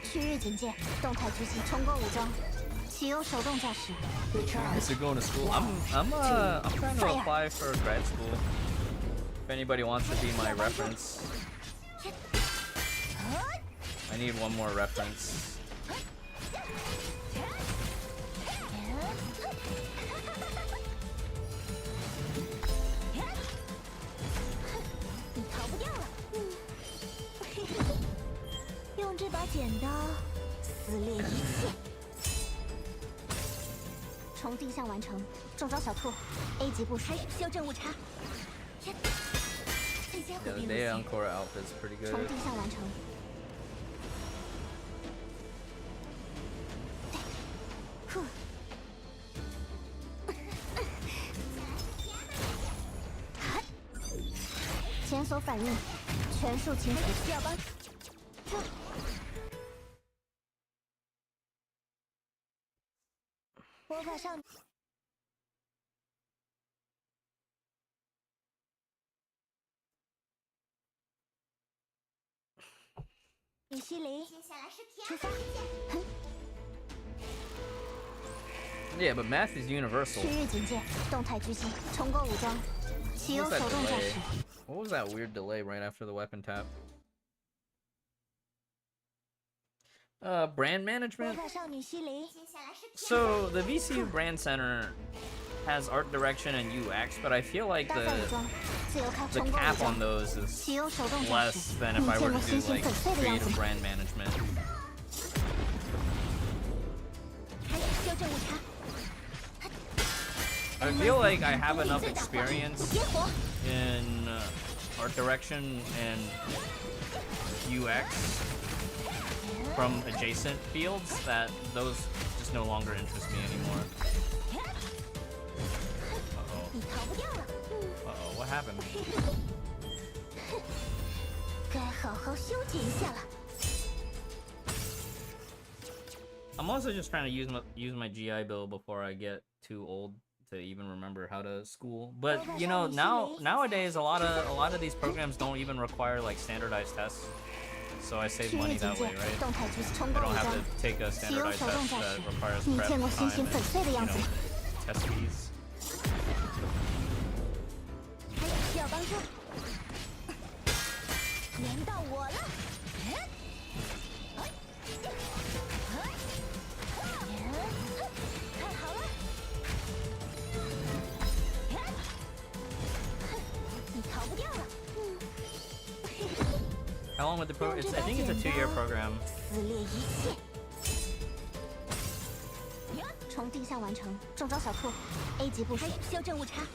区域警戒，动态狙击，重构武装，启用手动驾驶。 Recharge. You're going to school. I'm trying to apply for grad school. If anybody wants to be my reference, I need one more reference. 你逃不掉了。用这把剪刀撕裂一切。从地上完成，中招小兔 ，A 级部署，修正误差。最佳 Yeah, 回 the 避路 Day 线。 Encore Alpha is pretty 从 good. 地上完成。呼。检索反应，全数清除。需要帮助。魔法少女。李西林，出发。 Yeah, but math is universal. 区域警戒，动态狙击，重构武装，启 What 用 was 手 that 动驾 delay? 驶。 What was that weird delay right after the weapon tap? Brand 魔 management. 法少女西林， So the VCU Brand Center has art direction and UX, but I feel like 搭载武装，自由开 the 重构武 cap 装 on，those is 启用手动驾驶。 less than 你 if I 见 were 过 to 星 do 星 like 粉碎的样子 creative 吗？ brand management. 开始修正误差。 I feel like I have enough experience 野火， in art direction and UX from adjacent fields that those just no longer interest me anymore. 你逃不掉了。 Uh-oh, what happened? 该好好修剪一下了。 I'm also just trying to use my GI Bill before I get too old to even remember how to school. But you know, nowadays a lot of these programs don't even require like standardized tests. So I save 区域 money 警 that 戒 way, right?，动态狙击，重 I 构武 don't have 装 to，take a 启用 standardized 手动 test 驾驶 that。requires 你 prep 见过 time 星星 and, 粉碎的 you 样子 know, 吗？ test fees. 还有需要帮助？轮到我了。看好了。你逃不掉了。 How long would the program? I think it's a 2-year program. 撕裂一切。从地上完成，中招小兔 ，A 级部署。修正误差。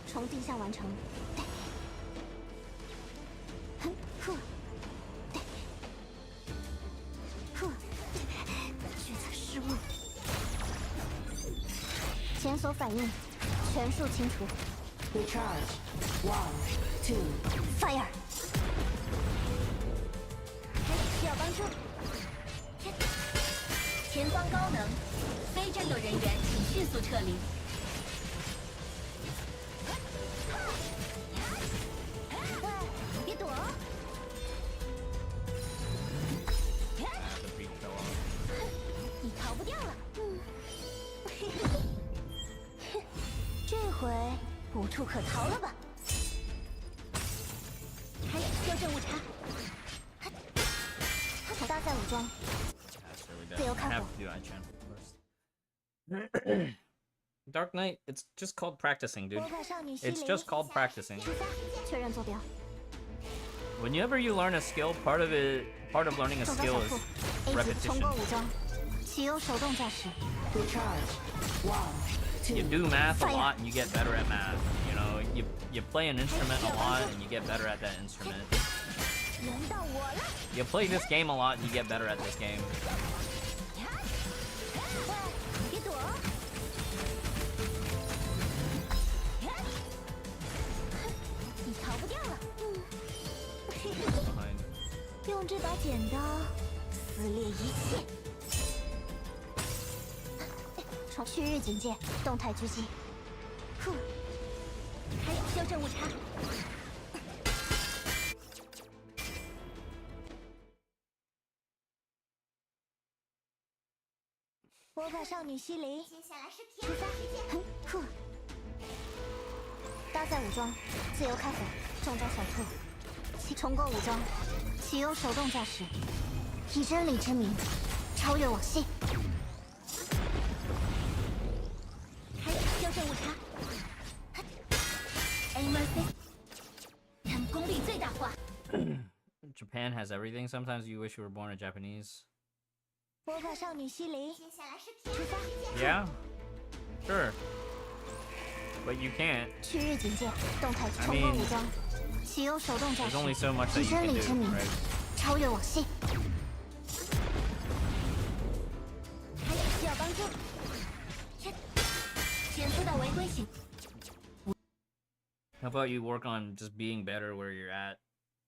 从地下完成。哼，呼，呼，决策失误。检索反应，全数清除。 Recharge. 1, 2. Fire。需要帮助？前方高能，非战斗人员请迅速撤离。喂，别躲！处可逃了吧？开始修正误差。搭载武装， That's really bad. 自由 I 开 have 火。 to do eye channel first. Dark Knight, it's just called practicing, dude. 魔法少女西 It's 林 just called practicing. 出发，确认坐标。 Whenever you learn a skill, part of learning a 重装 skill 小 is 兔 A 级重 repetition. 构武装，启用手动驾驶。 Recharge. 1, You 2. do math a Fire. lot and you get better at math. You know, you play an instrument a lot and you get better at that instrument. 轮到我了。 You play this game a lot and you get better at this game. 别躲！你逃不掉了。 Behind. 用这把剪刀撕裂一切。从区域警戒，动态狙击。呼，开始修正误差。魔法少女西林，接下来是出发。哼，呼，搭载武装，自由开火，中招小兔。重构武装，启用手动驾驶，以真理之名，超越往昔。开始修正误差。他们功力最大化。 Japan has everything. Sometimes you wish you were born a Japanese. 魔法少女西林，接下来是出发。 Yeah, sure. But you can't. 区域警戒，动态 I 重构 mean, 武装，启用手动驾 There's 驶， only so much that 以 you 真 can 理之 do, 名， right? 超越往昔。还需要帮助？减速到违规行。 How about you work on just being better where you're at,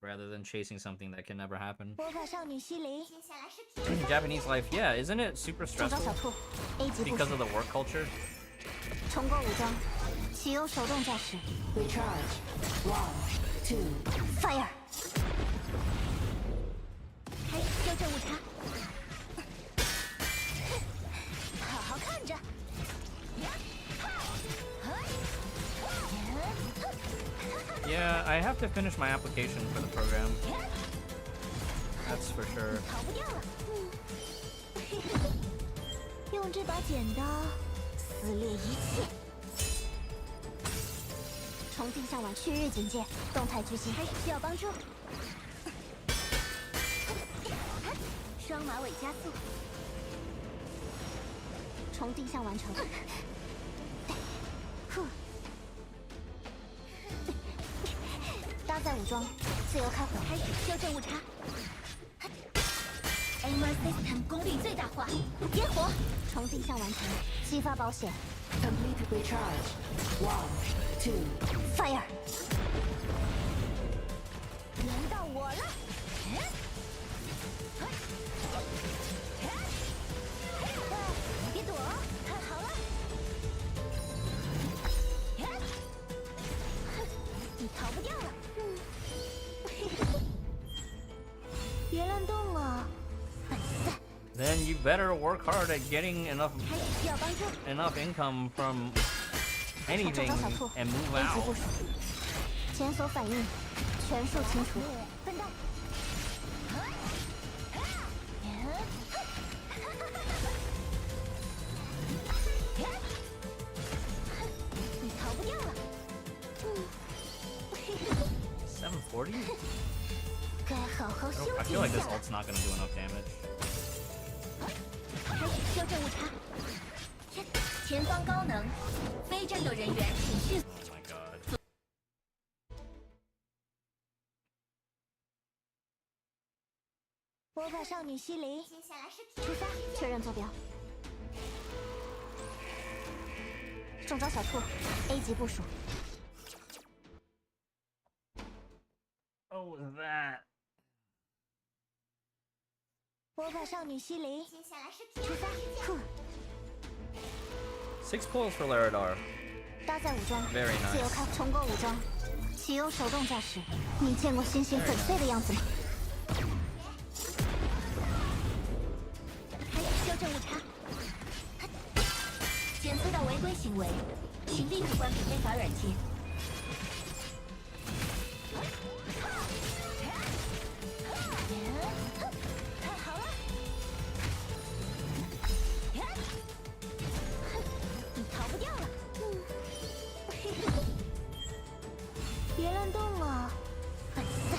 rather than chasing something that can never happen? 魔法少女西林，接下来是 Japanese life, yeah, isn't it super 中招 stressful 小兔 A 级部 because 署 of，the work culture? 重构武装，启用手动驾驶 Recharge. 1, 2. ，Fire。开始修正误差。好好看着。 Yeah, I have to finish my application for the program. That's for sure. 逃不掉了。用这把剪刀撕裂一切。从地上往区域警戒，动态狙击。开始需要帮助。双马尾加速。从地上完成。呼。搭载武装，自由开火。开始修正误差。 他们功力最大化。点火，从地上完成，激发保险。 Complete recharge. 1, 2. Fire！ 轮到我了。别躲，看好了。你逃不掉了。别乱动了，笨蛋。 Then you better work hard at getting enough 开始需要帮助。 income from 中 anything 招小兔 and move ，A 级部 out. 署，检索反应，全数清除。笨蛋。你逃不掉了。 740? 该好好休 I 息 feel like 一 this 下了。 ult's not gonna do enough damage. 开始修正误差。前方高能，非战斗人员请迅。 Oh my god. 魔法少女西林，接下来是出发，确认坐标。中招小兔，A 级部署。 Oh, was that? 魔法少女西林，接下来是出发，呼， 6 pulls for Laradar. 搭载武装， Very nice. 自由开，重构武装，启用手动驾驶。你见过星星粉碎的样子吗？开始修正误差。检测到违规行为，请立刻关闭非法软件。别乱动了，粉丝。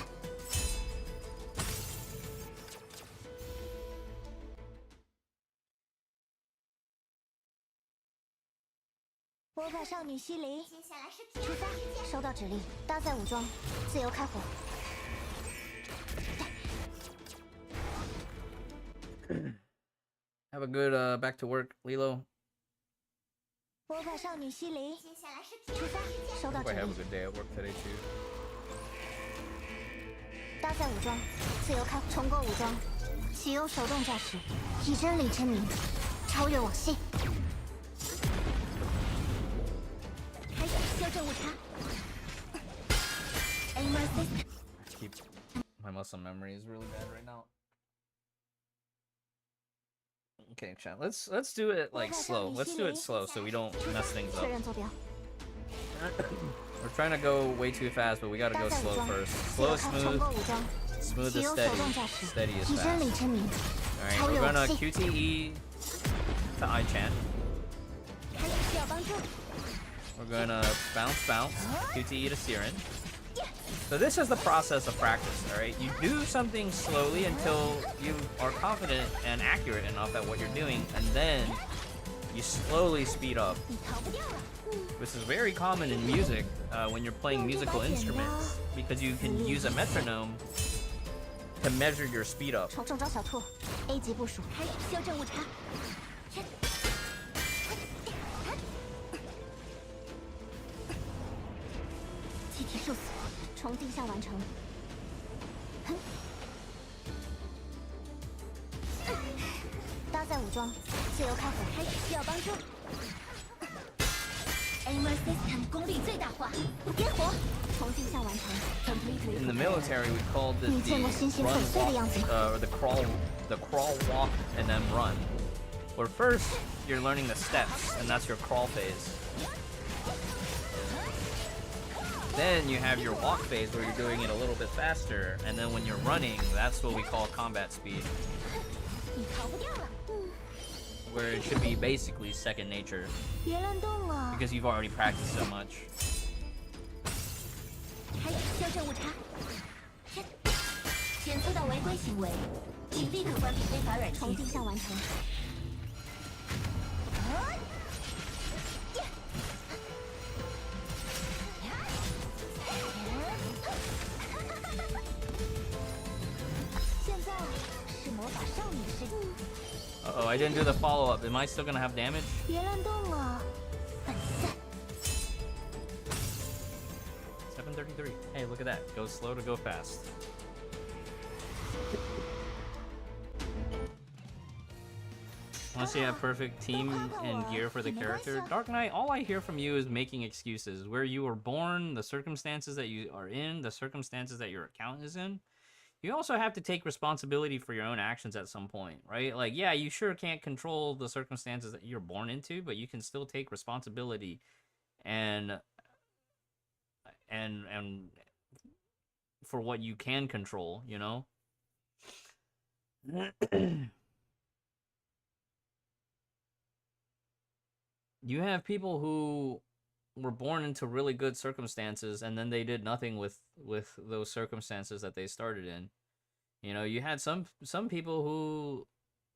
魔法少女西林，接下来是出发。收到指令，搭载武装，自由开火。Have a good back to work, Lilo. 魔法少女西林，接下来是出发。收到 Hope 指 I have 令 a，good day at work today too. 搭载武装，自由开，重构武装，启用手动驾驶，以真理之名，超越往昔。开始修正误差。Aimer system Keep my muscle memory is really bad right now. Okay, chat. Let's do it like slow. Let's do it slow so we don't mess things 确 up. 认坐标。 We're trying to go way too fast, but we gotta go slow first. 自 Slow 由 is 开，重 smooth, 构武装， smooth 启 is 用手动驾 steady, 驶， steady is 以真理 fast. 之名， Alright, 超 we're 越往 gonna 昔。 QTE to I chant. 开始需要帮助。 We're gonna bounce, QTE to Siren. So this is the process of practice, alright? You do something slowly until you are confident and accurate enough at what you're doing, and then you slowly speed up. 你逃不掉了。 This is very common in music when you're playing musical instruments, because you can use a metronome to measure your speed up. 中招小兔 ，A 级部署，开始修正误差。气体受死，重定向完成。哼搭载武装，自由开火，开始需要帮助。 Aimer system 功率最大化，点火，重定向完成。 In the military, we called it 你见过 the 星星 run 粉碎的 walk, 样子吗？ or the crawl walk and then run. Where first you're learning the steps, and that's your crawl phase. Then you have your walk phase where you're doing it a little bit faster, and then when you're running, that's what we call combat speed, 你逃不掉了。 where it should be basically second nature 别乱动了。 because you've already practiced so much. 开始修正误差。检测到违规行为，请立刻关闭非法软重件。定向完成。现在是魔法少女时。 Uh-oh, I didn't do the follow-up. Am I still gonna have damage? 别乱动了，粉丝。 733. Hey, look at that. Go slow to go fast. Unless you have perfect team and gear for the character. Dark Knight, all I hear from you is making excuses. Where you were born, the circumstances that you are in, the circumstances that your account is in. You also have to take responsibility for your own actions at some point, right? Like, yeah, you sure can't control the circumstances that you're born into, but you can still take responsibility and for what you can control, you know? You have people who were born into really good circumstances and then they did nothing with those circumstances that they started in. You know, you had some people who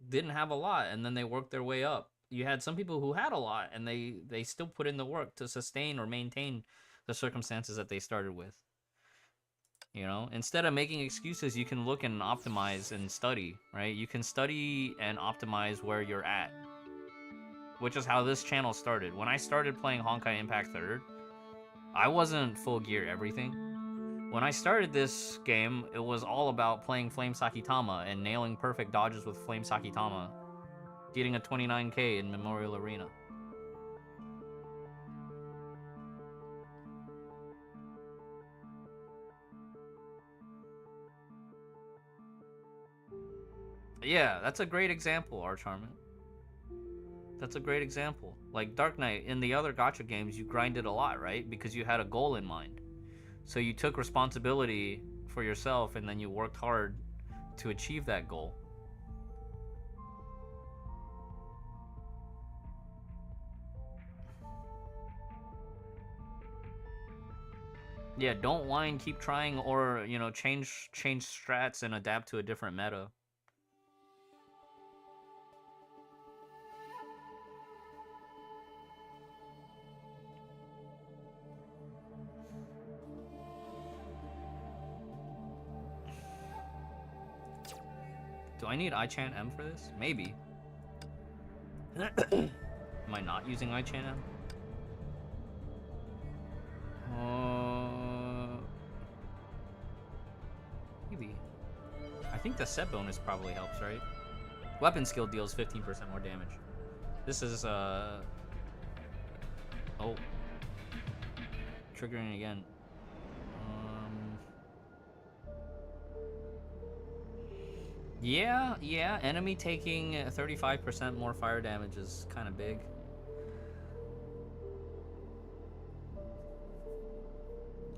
didn't have a lot and then they worked their way up. You had some people who had a lot and they still put in the work to sustain or maintain the circumstances that they started with. You know, instead of making excuses, you can look and optimize and study, right? You can study and optimize where you're at, which is how this channel started. When I started playing Honkai Impact 3rd, I wasn't full gear everything. When I started this game, it was all about playing Flame Sakitama and nailing perfect dodges with Flame Sakitama, getting a 29k in Memorial Arena. Yeah, that's a great example, Archarman. That's a great example. Like Dark Knight, in the other gacha games, you grinded a lot, right? Because you had a goal in mind. So you took responsibility for yourself and then you worked hard to achieve that goal. Yeah, don't whine, keep trying, or you know, change strats and adapt to a different meta. Do I need iChan M for this? Maybe. Am I not using iChan M? Maybe. I think the set bonus probably helps, right? Weapon skill deals 15% more damage. This is, oh. Triggering again. Yeah, enemy taking 35% more fire damage is kind of big.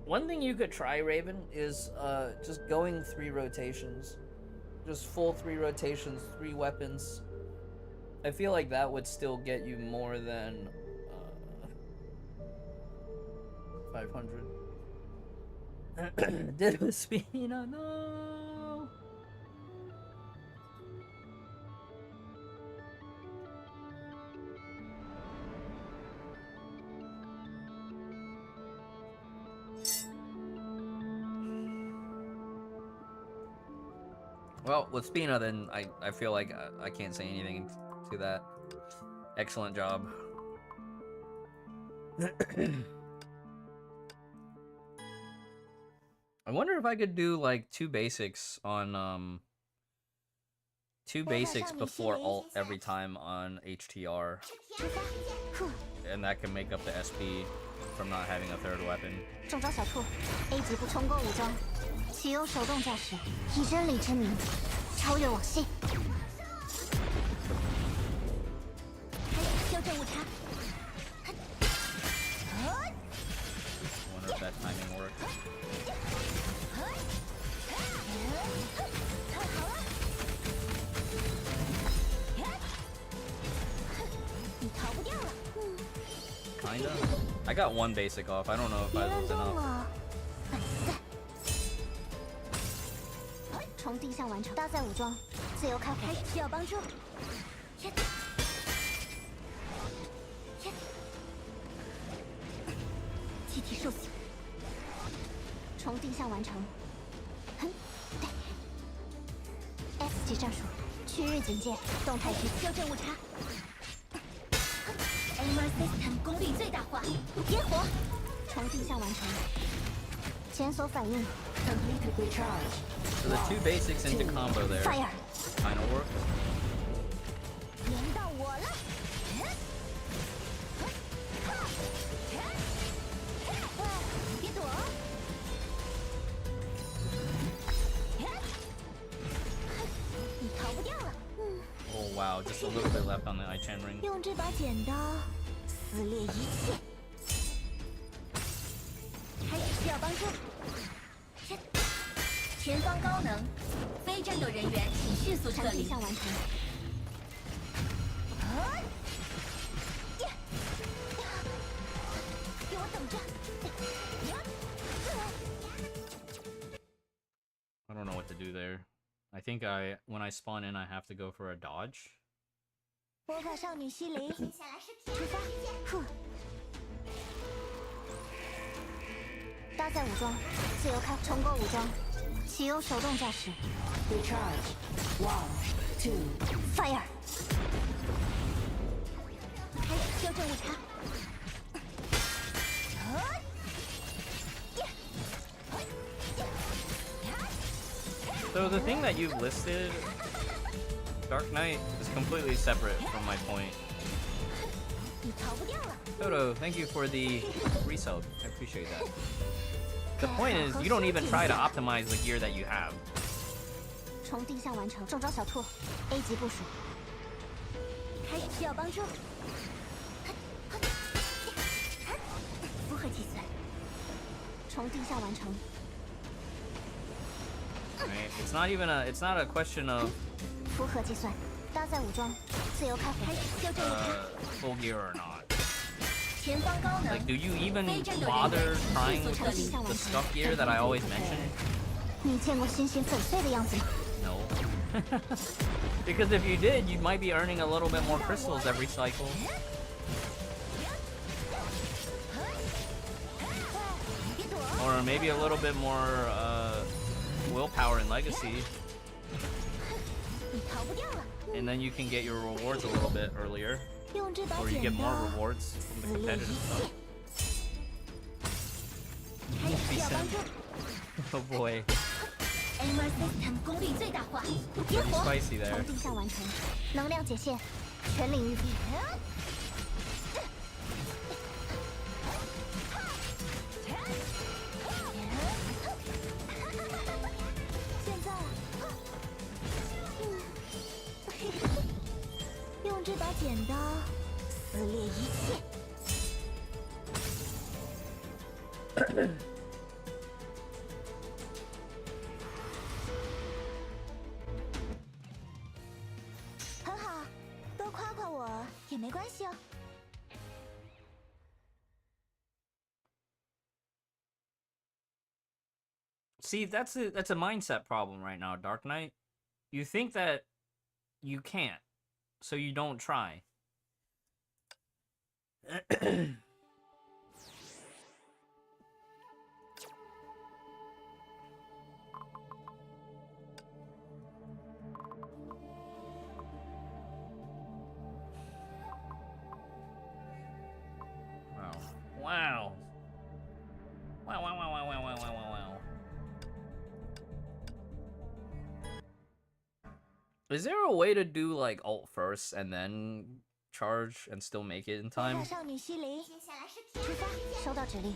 One thing you could try, Raven, is just going 3 rotations. Just full 3 rotations, 3 weapons. I feel like that would still get you more than 500. Did Spina? No. Well, with Spina, then I feel like I can't say anything to that. Excellent job. I wonder if I could do like 2 basics on 2 basics before ult every time on HTR, and that can make up the SP from not having a 3rd weapon. 中招小兔 ，A 级不冲过武装，启用手动驾驶，以真理之名，超越往昔。修正误差。Wonder if that timing works. 你逃不掉了。Kinda. I got 1 basic off. I don't know if I lose enough. 重定向完成，搭载武装，自由开火。需要帮助。气体受损。重定向完成。哼，对。S 级战术，区域警戒，动态区修正误差。HI3 system 功率最大化，烟火，重定向完成。检索反应。Completed recharge. So the 2 basics into combo there Fire. kind of works. 轮到我了。别躲。你逃不掉了。Oh wow, just a little bit left on the iChan ring. 用这把剪刀撕裂一切。开始需要帮助。前方高能，非战斗人员请迅速撤离。长定向完成。给我等着。I don't know what to do there. I think when I spawn in, I have to go for a dodge. 波克少女西林，出发。哼。搭载武装，自由开，重构武装，启用手动驾驶。Recharge. 1, 2. Fire. 开始修正误差。So the thing that you've listed, Dark Knight, is completely separate from my point. 你逃不掉了。 Toto, thank you for the resub. I appreciate that. The point is, you don't even try to optimize the gear that you have. 重定向完成，中招小兔 ，A 级部署。开始需要帮助。符合计算。重定向完成。 Right? It's not a question of 符合计算，搭载武装，自由开火。修正误差。full gear or not. 前方高能 Like, do you even 非战斗人 bother 员 trying 迅 with 速撤离 the stuff gear that I always mention? 你见过星星粉碎的样子吗？ No. Because if you did, you might be earning a little bit more crystals every cycle. Or maybe a little bit more willpower and legacy. 你逃不掉了。 And then you can get your rewards a little bit earlier. 用这把 Or you 剪 get 刀 more rewards from the 撕裂 competitive 一 stuff. 切。开始需要帮助。 Oh boy. Aimer System 功率最大化， 点 Pretty 火， spicy there. 从地下完成，能量解线，全领域闭。现在，用这把剪刀撕裂一切。很好，多夸夸我也没关系哦。 See, that's a mindset problem right now, Dark Knight. You think that you can't, so you don't try. Wow. Wow. Wow, wow, wow, wow, wow, wow, wow, wow. Is there a way to do like ult first and then charge and still make it in 魔 time? 法少女西林，出发，收到指令，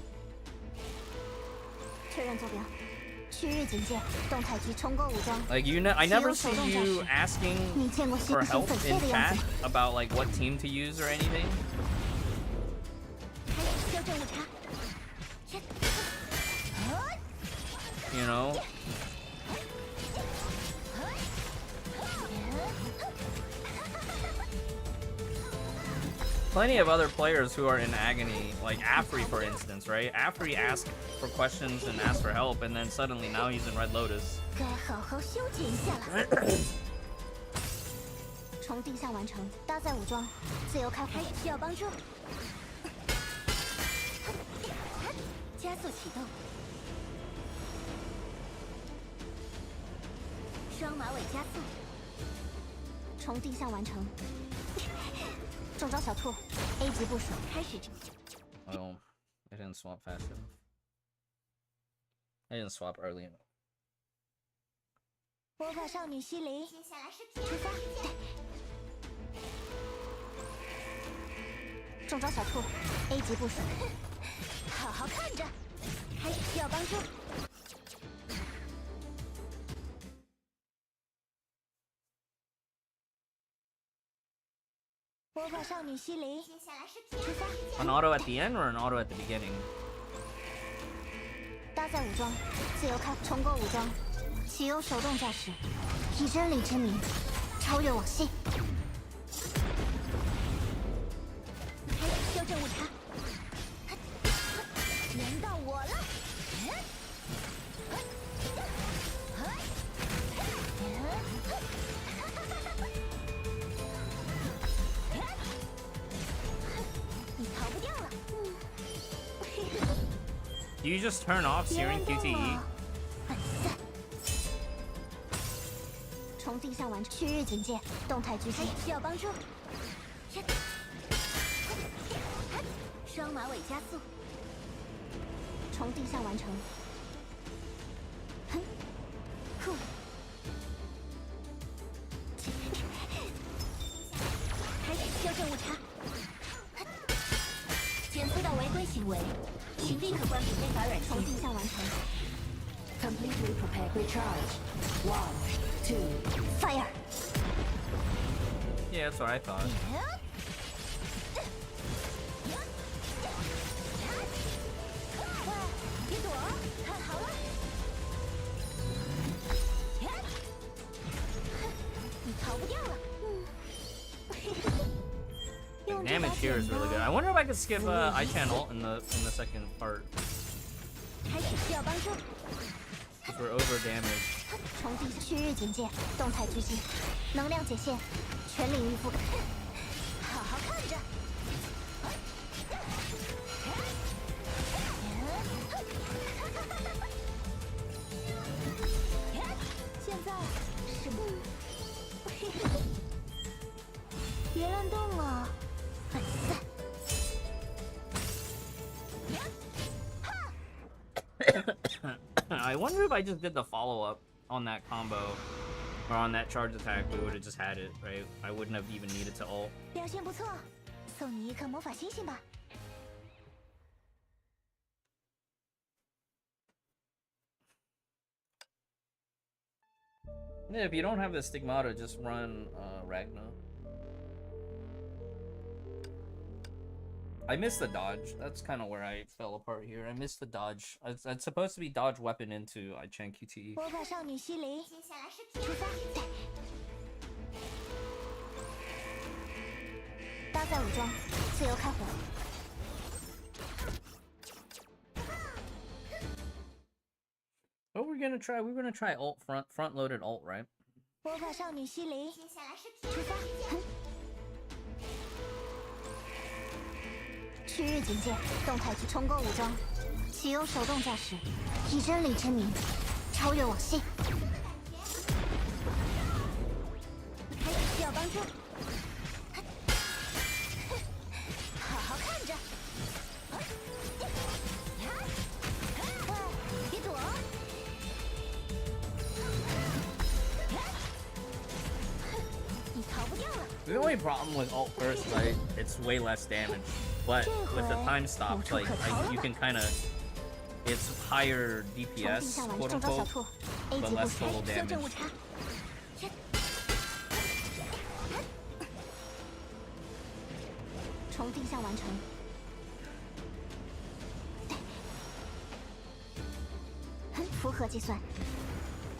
确认坐标，区域警戒，动态局冲过武装。 Like I never see you asking 你见过 for 星星 help 粉碎 in 的样 chat 子吗？ about like what team to use or anything. 开始修正误差。 You know? Plenty of other players who are in agony, like FRI for instance, right? FRI asked for questions and asked for help, and then suddenly now he's in Red Lotus. 该好好休憩一下了。从地下完成，搭载武装，自由开火。需要帮助。加速启动，双马尾加速，从地下完成。中招小兔 ，A 级部署开始。 Oh, I didn't swap fast enough. I didn't swap early enough. 魔法少女西林，接下来是出发。中招小兔 ，A 级部署。好好看着，开始需要帮助。魔法少女西林，接下来是出发。 An auto at the end or an auto at the beginning? 搭载武装，自由开，冲过武装，启用手动驾驶，以真理之名，超越往昔。开始修正误差。轮到我了。你逃不掉了。Do you just turn off 别 Searing 乱动 QTE? 了粉散。从地下完成区域警戒，动态狙击，需要帮助。双马尾加速，从地下完成。哼，酷。开始修正误差，检测到违规行为，请立刻关闭非法软从件。地下完成。 Completely prepared. Recharge. 1, 2. Fire！ Yeah, that's what I thought. 别躲，看好了。你逃不掉了。用这 Damage damage here is really good. I wonder if I could skip I-10 ult in the second part. 开始需要帮助。 Because we're over damaged. 重进区域警戒，动态狙击，能量解线，全领域覆盖。好好看着。现在是不？别乱动了，粉丝。 I wonder if I just did the follow-up on that combo, or on that charge attack, we would have just had it, right? I wouldn't have even needed to ult. 表现不错，送你一颗魔法星星吧。 Yeah, if you don't have the Stigmata, just run Ragna. I missed the dodge. That's kind of where I fell apart here. I missed the dodge. It's supposed to be dodge weapon into I-Chan QTE. 魔法少女西林，接下来是出发。搭载武装，自由开火。 What we're gonna try? We're gonna try ult front loaded ult, right? 魔法少女西林，接下来是出发。区域警戒，动态去重构武装，启用手动驾驶，以真理之名，超越网系。开始需要帮助。好好看着。别躲。 你逃不掉了。 The only problem with ult first, right? It's way less damage, but with the time stop, like you can kind of, it's higher 重 DPS, 定下完 quote 中招小 unquote, 兔 ，A but 级 less 不 total 修正 damage. 误差。重定向完成。符合计算。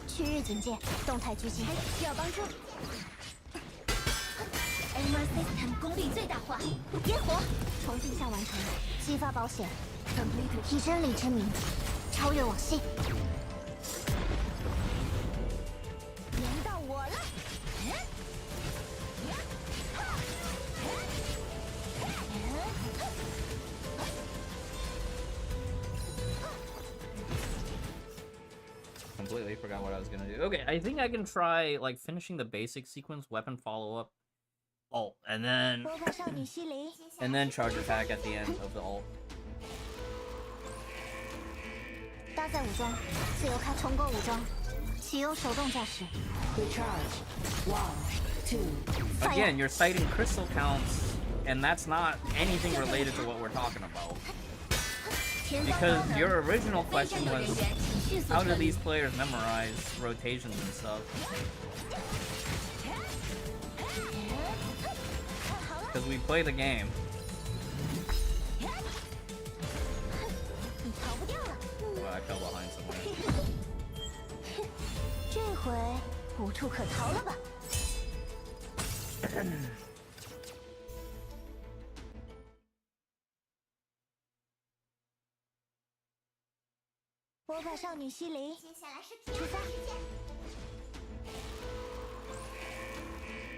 区域警戒，动态狙击，需要帮助。 HI3 system 功率最大化，点火，重定向完成，激发保险，以真理之名，超越网系。轮到我了。 Completely forgot what I was gonna do. Okay, I think I can try like finishing the basic sequence, weapon follow-up, ult, and 魔法少女西林， then charge attack at the end of the ult. 搭载武装，自由开重构武装，启用手动驾驶。 Recharge. 1, 2. Again, you're citing crystal counts, and that's not anything related to what we're talking about. 前方 Because 高能 your original 非 question 战斗人 was, 员请迅速 how do 撤离 these players memorize rotations and stuff? Because we play the game. 你逃不掉了。 Well, I fell behind somewhere. 这回无处可逃了吧？魔法少女西林，接下来是出发。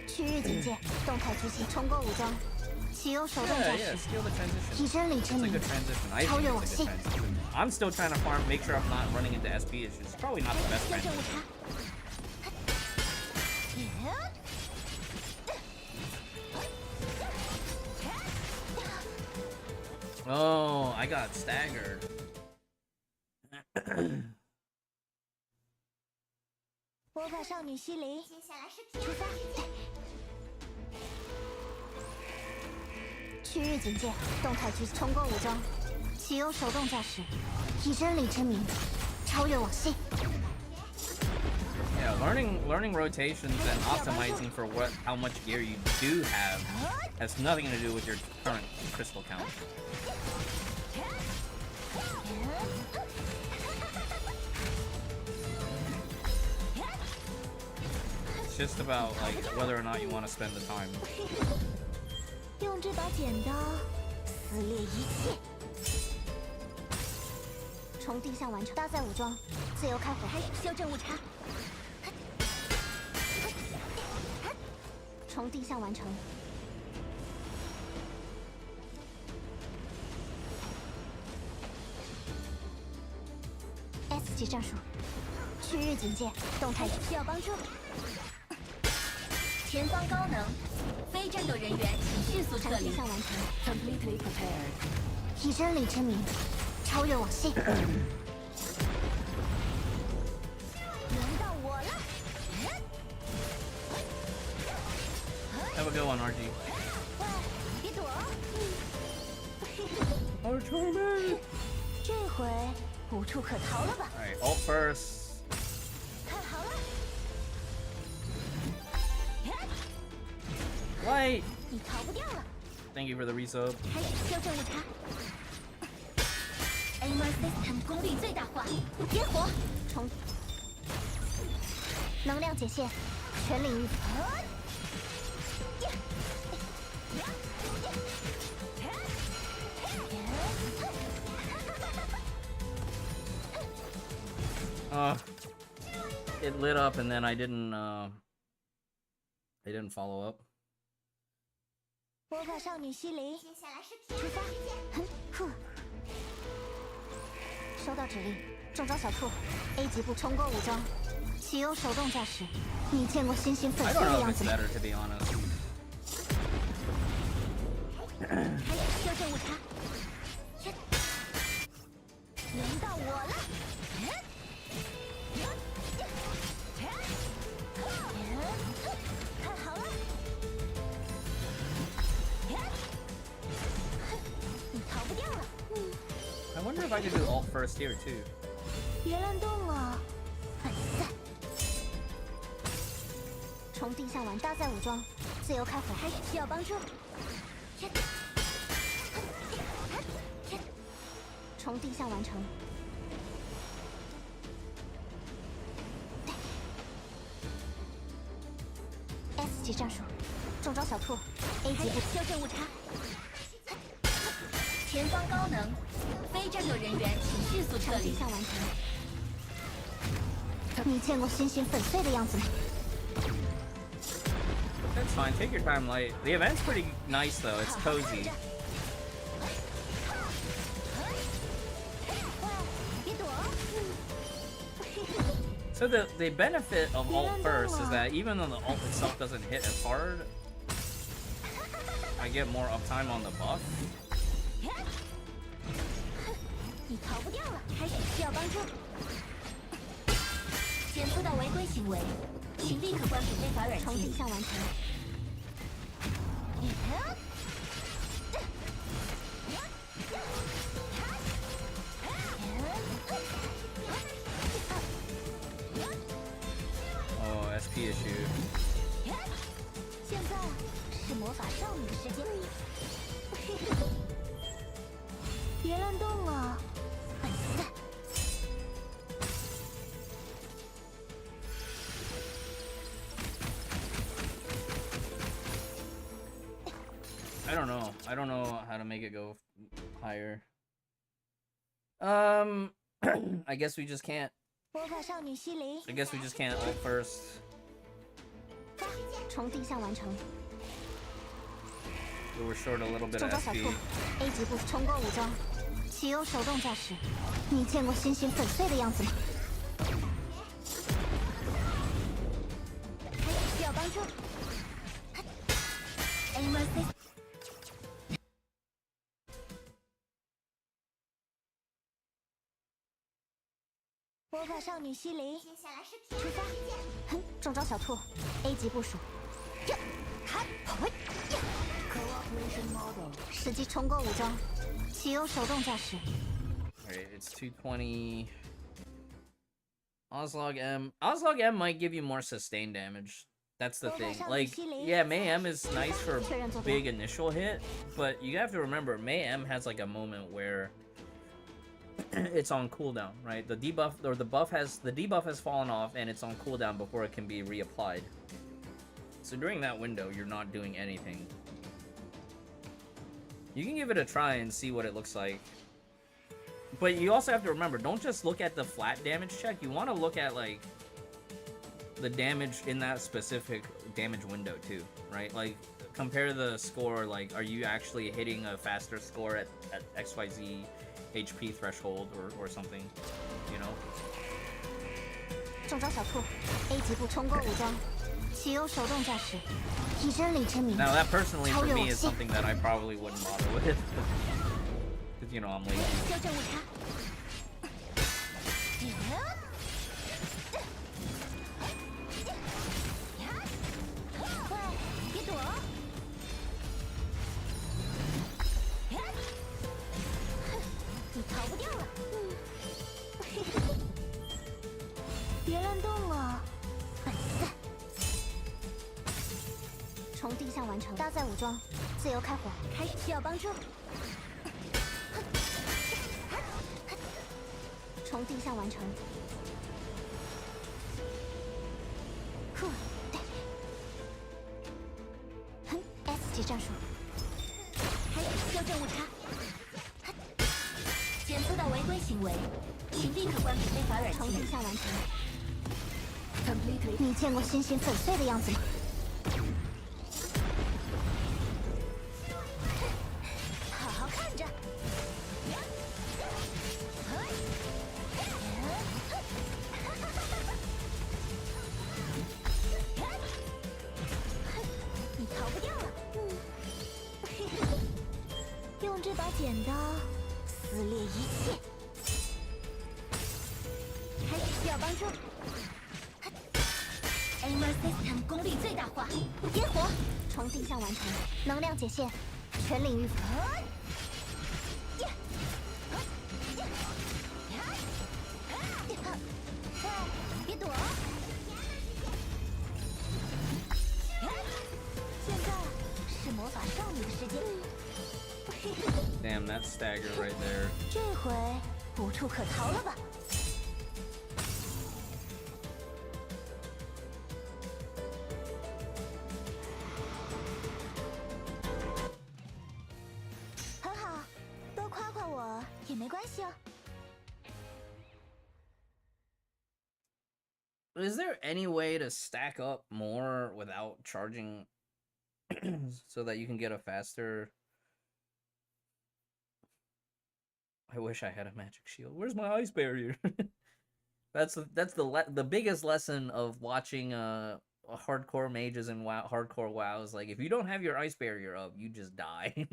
区域警戒，动态狙击，重构武装，启用手动 Yeah, 驾 yeah, 驶， steal the transition. 以真理之 It's a 名 good transition. I think it's a good transition. I'm still trying to farm, make sure I'm not running into SP issues. It's probably not the best 修正误 transition. 差。Oh, I got staggered. 魔法少女西林，接下来是出发。区域警戒，动态狙击，重构武装，启用手动驾驶，以真理之名，超越网系。 Yeah, learning rotations and optimizing for how much gear you do have has nothing to do with your current crystal count. It's just about like whether or not you want to spend the time. 用这把剪刀撕裂一切。重定向完成，搭载武装，自由开火。开始修正误差。重定向完成。S 级战术，区域警戒，动态需要帮助。前方高能，非战斗人员请迅速撤离。重定向完成。 Completely prepared. 以真理之名，超越网信。轮到我了。 Have a good one, RG. 喂，别躲！ RG. 这回无处可逃了吧？ Alright, ult first. 看好了， Light! 你逃不掉了。 Thank you for the resub. 开始修正误差。 Aimer System 功率最大化，烟火，重，能量解线，全领域。It lit up and then I didn't follow up. 魔法少女西林，出发。哼，收到指令，中招小兔 ，A 级部重构武装，启用手动驾驶。你见过星星粉 I 碎 don't 的 know if 样 it's 子吗？ better, to be honest. 开始修正误差。轮到我了。看好了。你逃不掉了。 I wonder if I could do ult first here too. 别乱动啊！粉散。重定向完，搭载武装，自由开火。开始需要帮助。重定向完成。S 级战术，中招小兔 ，A 级部修正误差。前方高能，非战斗人员请迅速撤重定离。向完成。你见过星星粉碎的样子吗？ That's fine, take your time, Light. The event's pretty nice though, it's cozy. 别躲！ So the benefit of ult first is that even though the ult itself doesn't hit as hard, I get more uptime on the buff. 你逃不掉了，开始需要帮助。检测到违规行为，请立刻关闭非法软重定件。向完成。Oh, SP issue. 现在是魔法少女的时间。别乱动啊！粉散。 I don't know. I don't know how to make it go higher. I guess we just can't. 魔法少女西林， I guess we just can't ult first. 重定向完成。 We were short a little bit 中 of 招小 SP. 兔 ，A 级部重构武装，启用手动驾驶。你见过星星粉碎的样子吗？开始需要帮助。 Aimer System 魔法少女西林，出发。哼，中招小兔 ，A 级部署。呀，哈，跑位。呀， Cooperation model. 实际重构武装，启用手动驾驶。 Alright, it's 220. Oslog M. Oslog M might give you more sustained damage. That's the thing. Like, yeah, May M is nice for a big initial hit, but you have to remember, May M has like a moment where it's on cooldown, right? The debuff or the debuff has fallen off and it's on cooldown before it can be reapplied. So during that window, you're not doing anything. You can give it a try and see what it looks like. But you also have to remember, don't just look at the flat damage check. You want to look at, like, the damage in that specific damage window, too, right? Like, compare the score, like, are you actually hitting a faster score at XYZ HP threshold or something, you know? 中招小兔 A 级步冲过武装，启用手动驾驶，以真理之名。 Now that personally for me is something that I probably wouldn't bother with, because you know I'm lazy. 修正误差。喂，别躲！你逃不掉了。别乱动了，粉丝。重定向完成，搭载武装，自由开火，开始需要帮助。重定向完成。酷，对。哼 ，S 级战术。开始修正误差。检测到违规行为，请立刻关闭非法软重件。定向完成。 Completely. 你见过星星粉碎的样子吗？好好看着。你逃不掉了。用这把剪刀撕裂一切。开始需要帮助。 HI3 System 功率最大化，烟火重定向完成，能量解线，全领域。别躲！现在是魔法少女的时间。 Damn, that stagger right there. 这回无处可逃了吧？ 很好，多夸夸我也没关系哦。 Is there any way to stack up more without charging so that you can get a faster? I wish I had a magic shield. Where's my ice barrier? that's the biggest lesson of watching hardcore mages and hardcore WoWs. Like, if you don't have your ice barrier up, you just die.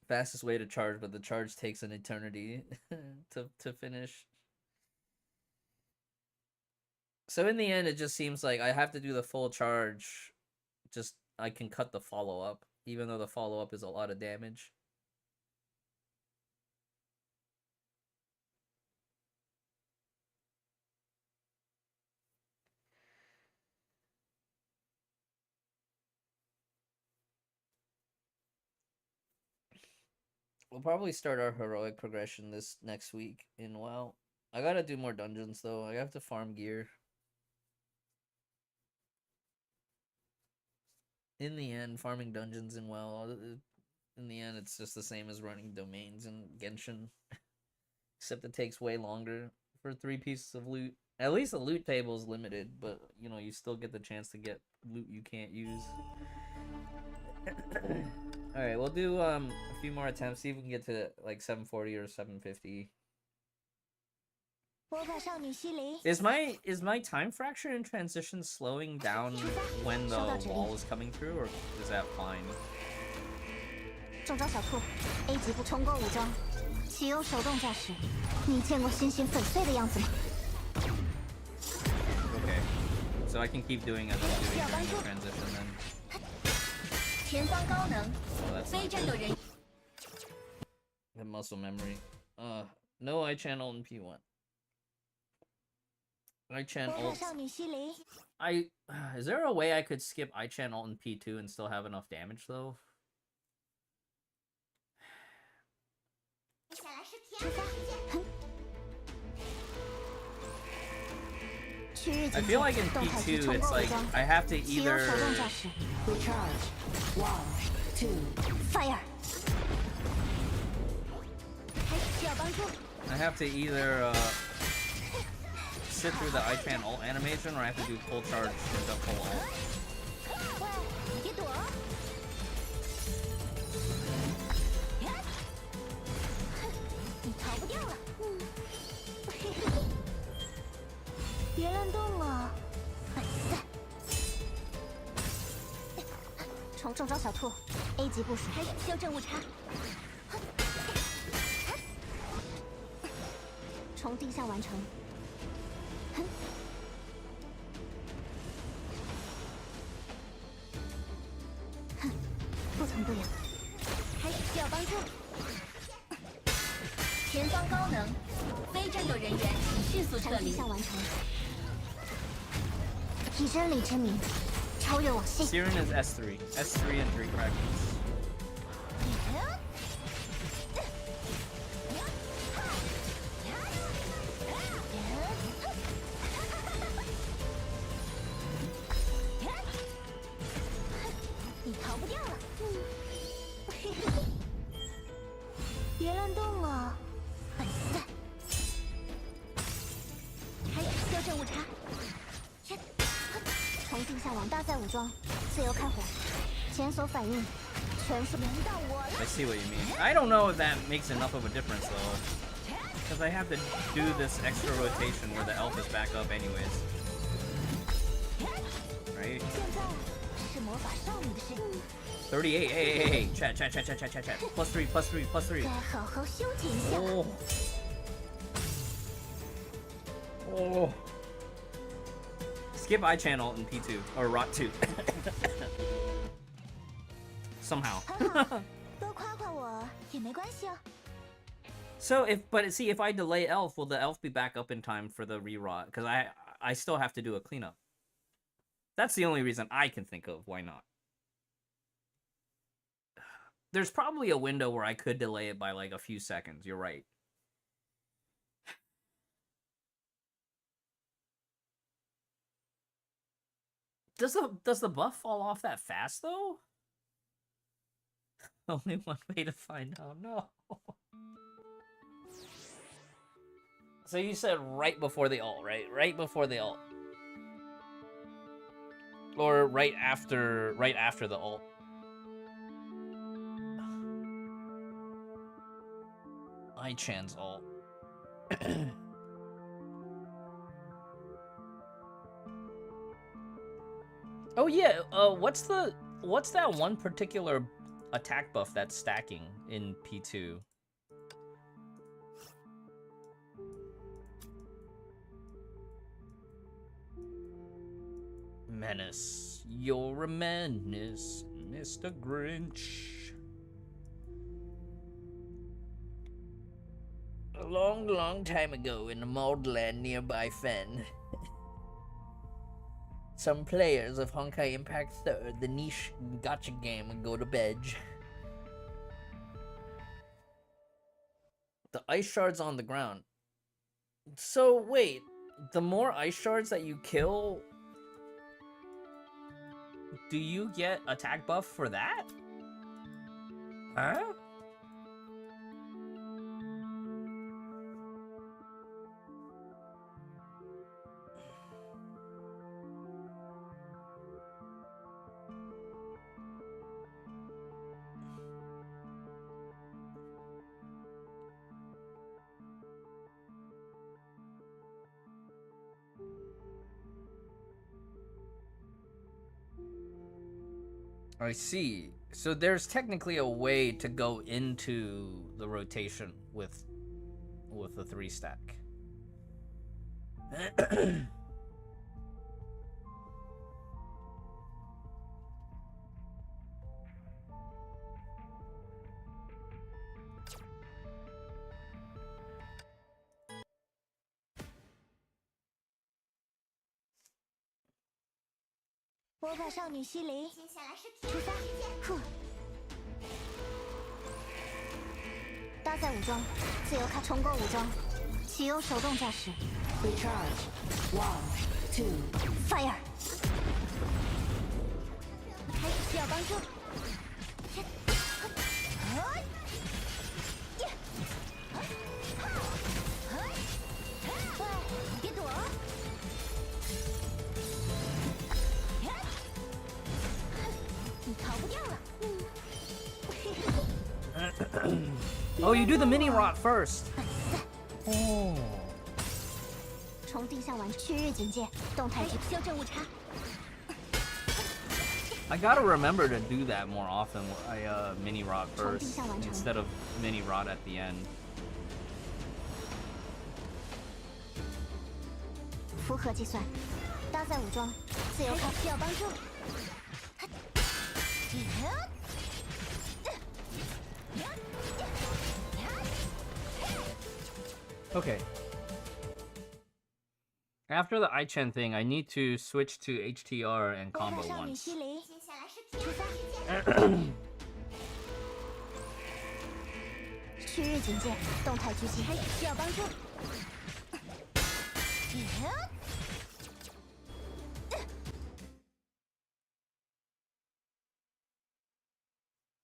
Fastest way to charge, but the charge takes an eternity to finish. So in the end, it just seems like I have to do the full charge. Just I can cut the follow-up, even though the follow-up is a lot of damage. We'll probably start our heroic progression this next week in WoW. I gotta do more dungeons though. I have to farm gear. In the end, farming dungeons in WoW, in the end, it's just the same as running domains in Genshin. Except it takes way longer for 3 pieces of loot. At least the loot table is limited, but, you know, you still get the chance to get loot you can't use. Alright, we'll do a few more attempts, see if we can get to, like, 740 or 750. 魔法少女西离。 Is my time fracture in transition slowing down when the wall is coming through, or is that fine? 中招小兔 A 级步冲过武装，启用手动驾驶。你见过星星粉碎的样子吗？ Okay, so I can keep doing as I'm doing during the transition then. 前方高能 Oh, that's 非 not 战斗人 the muscle memory. No I channel in P1. I 魔 channel 法少女西离。 is there a way I could skip I channel in P2 and still have enough damage though? 出发！哼， I feel like in P2 it's like I have to either Recharge. 1, 2. Fire. 还需要帮助。 I have to either sit through the I-Chan ult animation or I have to do full charge into full ult. 喂，别躲！你逃不掉了。别乱动啊！粉散。中招小兔 ，A 级部署。开始修正误差。重定向完成。哼。哼，不疼不痒。开始需要帮助。前方高能，非战斗人员请迅速撤离。向完成。以真理之名，超越网信。Siren is S3. S3 and 3 Krakens. 你逃不掉了。别乱动啊！粉散。开始修正误差。重定向往大赛武装，自由开火，前所反应全数轮到我了。 I see what you mean. I don't know if that makes enough of a difference though. Because I have to do this extra rotation where the elf is back up anyways. Right? 现在是魔法少女的事。 38. Hey. Chat. +3. 该好好修剪一下。 Oh. Skip I channel in P2 or Rot 2. Somehow. 多夸夸我也没关系哦。 So if I delay elf, will the elf be back up in time for the re-rot? Because I still have to do a cleanup. That's the only reason I can think of. Why not? There's probably a window where I could delay it by like a few seconds. You're right. Does the buff fall off that fast though? Only one way to find out. No. So you said right before the ult, right? Right before the ult. Or right after the ult. I-Chan's ult. Oh yeah, what's that one particular attack buff that's stacking in P2? Menace. You're a menace, Mr. Grinch. A long, long time ago in a moldland nearby Fen, some players of Honkai Impact 3rd, the niche gacha game, would go to bed. The ice shards on the ground. So wait, the more ice shards that you kill, do you get attack buff for that? Huh? I see. So there's technically a way to go into the rotation with the 3 stack.魔法少女西林，出发！呼！搭载武装，自由开重构武装，启用手动驾驶。Recharge. 1, 2. Fire。开始需要帮助。别躲！你逃不掉了。Oh, you do the mini rot first. 哦。重定向完区域警戒，动态修正误差。I gotta remember to do that more often. I mini rot first instead of mini rot at the end. 符合计算，搭载武装，自由开需要帮助。Okay. After the I-Chen thing, I need to switch to HTR and combo 少女 once. 西离，出发。区域警戒，动态狙击，需要帮助。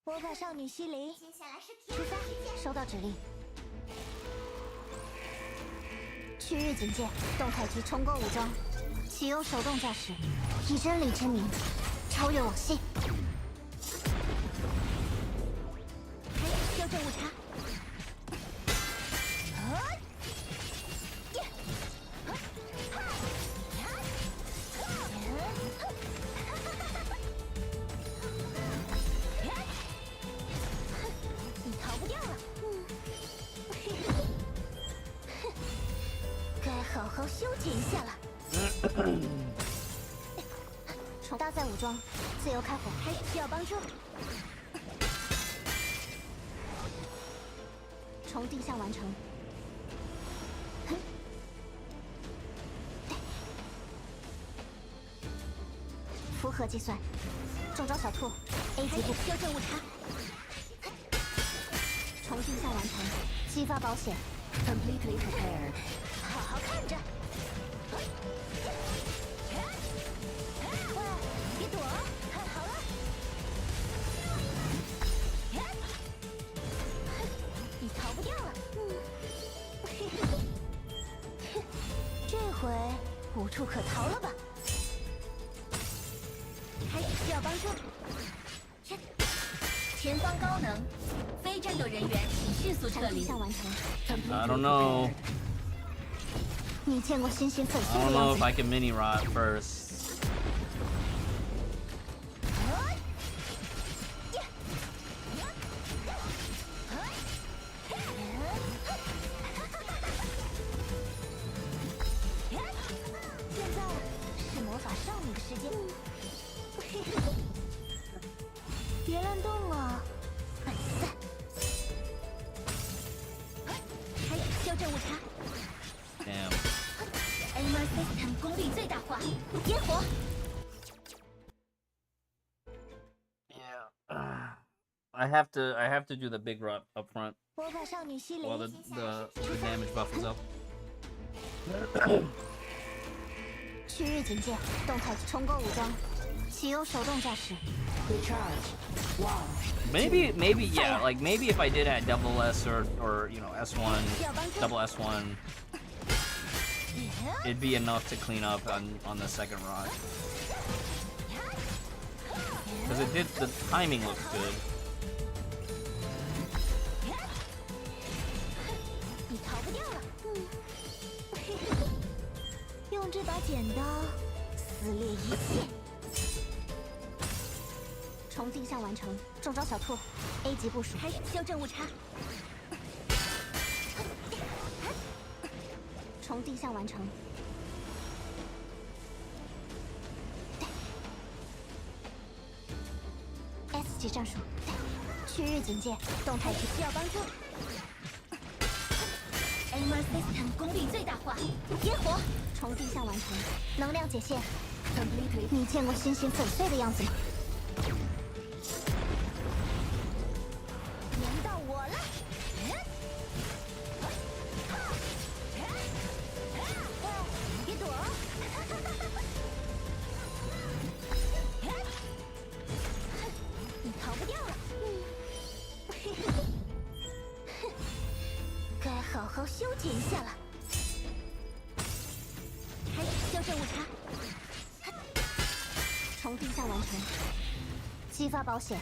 魔法少女西离，出发，收到指令。区域警戒，动态机冲过武装，启用手动驾驶，以真理之名，超越网系。开始修正误差。你逃不掉了。该好好修剪一下了。重搭载武装，自由开火，开始需要帮助。重定向完成。符合计算，中招小兔 A 级部修正误差。重定向完成，激发保险。 Completely prepared. 好好看着。别躲，看好了。你逃不掉了。这回无处可逃了吧？开始需要帮助。前方高能，非战斗人员请迅速撤离。向完成。 I don't know. 你见过星星粉 I 碎 don't 的样 know 子 if I can mini rot first. 现在是魔法少女的时间。别乱动了，粉散。开始修正误差。 Damn. Aimer System 功率最大化，烟火。 Yeah. I have to do the big rot up front 魔法少女西 while 林， the damage buff is up. 区域警戒，动态冲过武装，启用手动驾驶。 Recharge. 1. Maybe yeah, like maybe if I did at double S or you know S1, double S1, it'd be enough to clean up on the second rot. Because the timing looks good. 你逃不掉了。用这把剪刀撕裂一切。重定向完成，中招小兔 A 级部署，开始修正误差。重定向完成。S 级战术，区域警戒，动态需要帮助。 Aimer System 功率最大化，烟火，重定向完成，能量解线。你见过星星粉碎的样子吗？轮到我了。别躲！好好修剪一下了。开始修正误差。重定向完成。激发保险，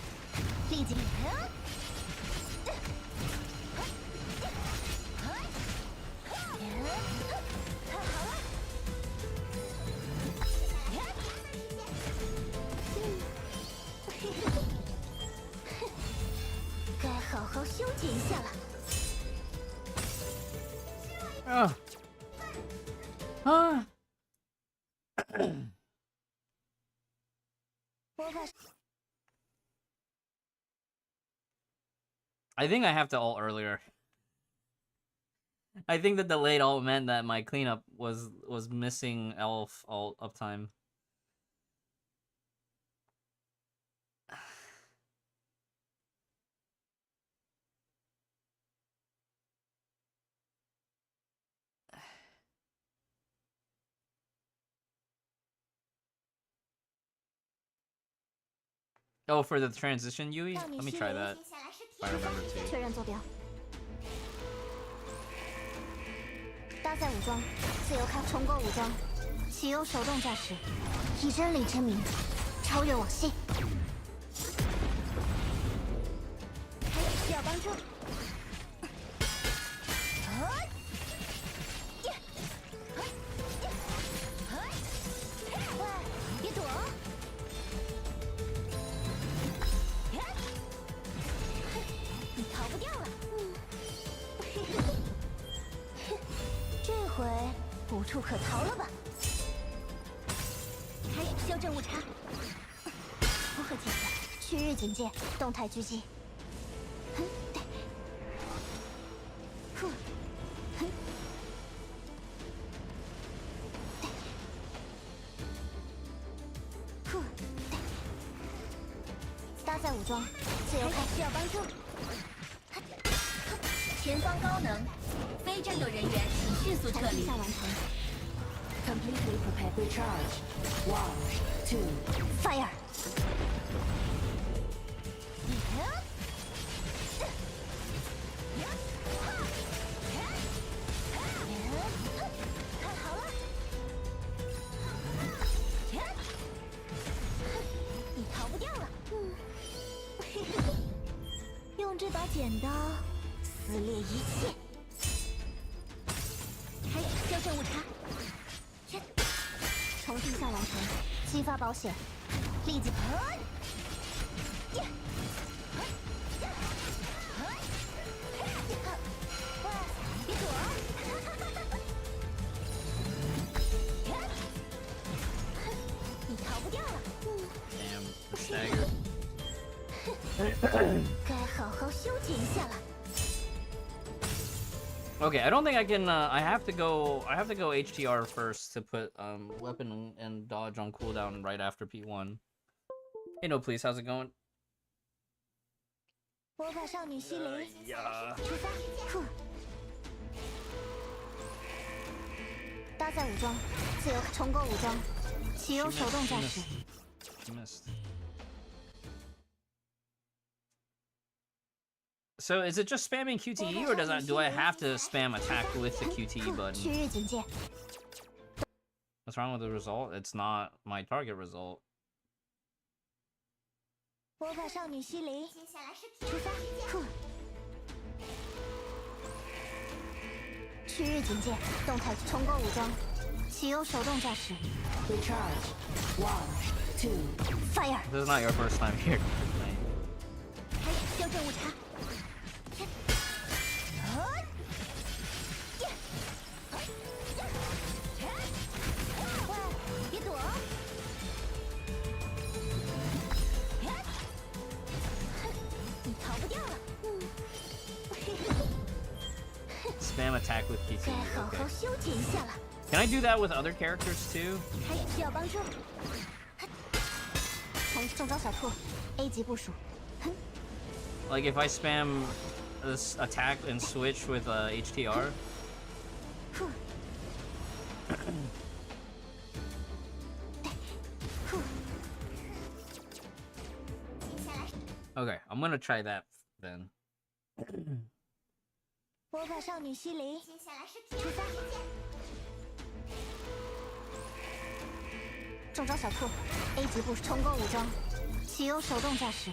立即。太好了！该好好修剪一下了。I think I have to ult earlier. I think the delayed ult meant that my cleanup was missing elf ult uptime. Oh, for the transition Yui? Let me try that. If I remember to. 确认坐标。搭载武装，自由开重构武装，启用手动驾驶，以真理之名，超越往昔。还有需要帮助。喂，别躲！你逃不掉了。这回无处可逃了吧？开始修正误差。不可检测，区域警戒，动态狙击。搭载武装，自由开，需要帮助。前方高能，非战斗人员请迅速撤离。向完成。Completely prepared. Recharge. 1, 2. Fire。太好了！你逃不掉了。用这把剪刀撕裂一切。开始修正误差。重定向完成，激发保险，立即。喂，别躲！你逃不掉了。Damn, stagger. 该好好修剪一下了。Okay, I don't think I can. I have to go HTR first to put weapon and dodge on cooldown right after P1. Hey, no, please. How's it going? 魔法少女西林，呀出发！搭载武装，自由重构武装，启用手动驾驶。 Missed. So is it just spamming QTE, or do I have to spam attack with the QTE button? 区域警戒。 What's wrong with the result? It's not my target result. 魔法少女西林，出发！区域警戒，动态重构武装，启用手动驾驶。 Recharge. 1, 2. Fire！ This is not your first time here. 开始修正误差。 喂，别躲！ 你逃不掉了。Spam attack with QTE. 该好好 Okay. 修剪一下了。 Can I do that with other characters too? 开始需要帮助。从中招小兔 ，A 级部署。 Like if I spam this attack and switch with HTR? Okay, I'm gonna try that then. 魔法少女西林，接下来是第出发！二事件。中招小兔 ，A 级步重构武装，启用手动驾驶，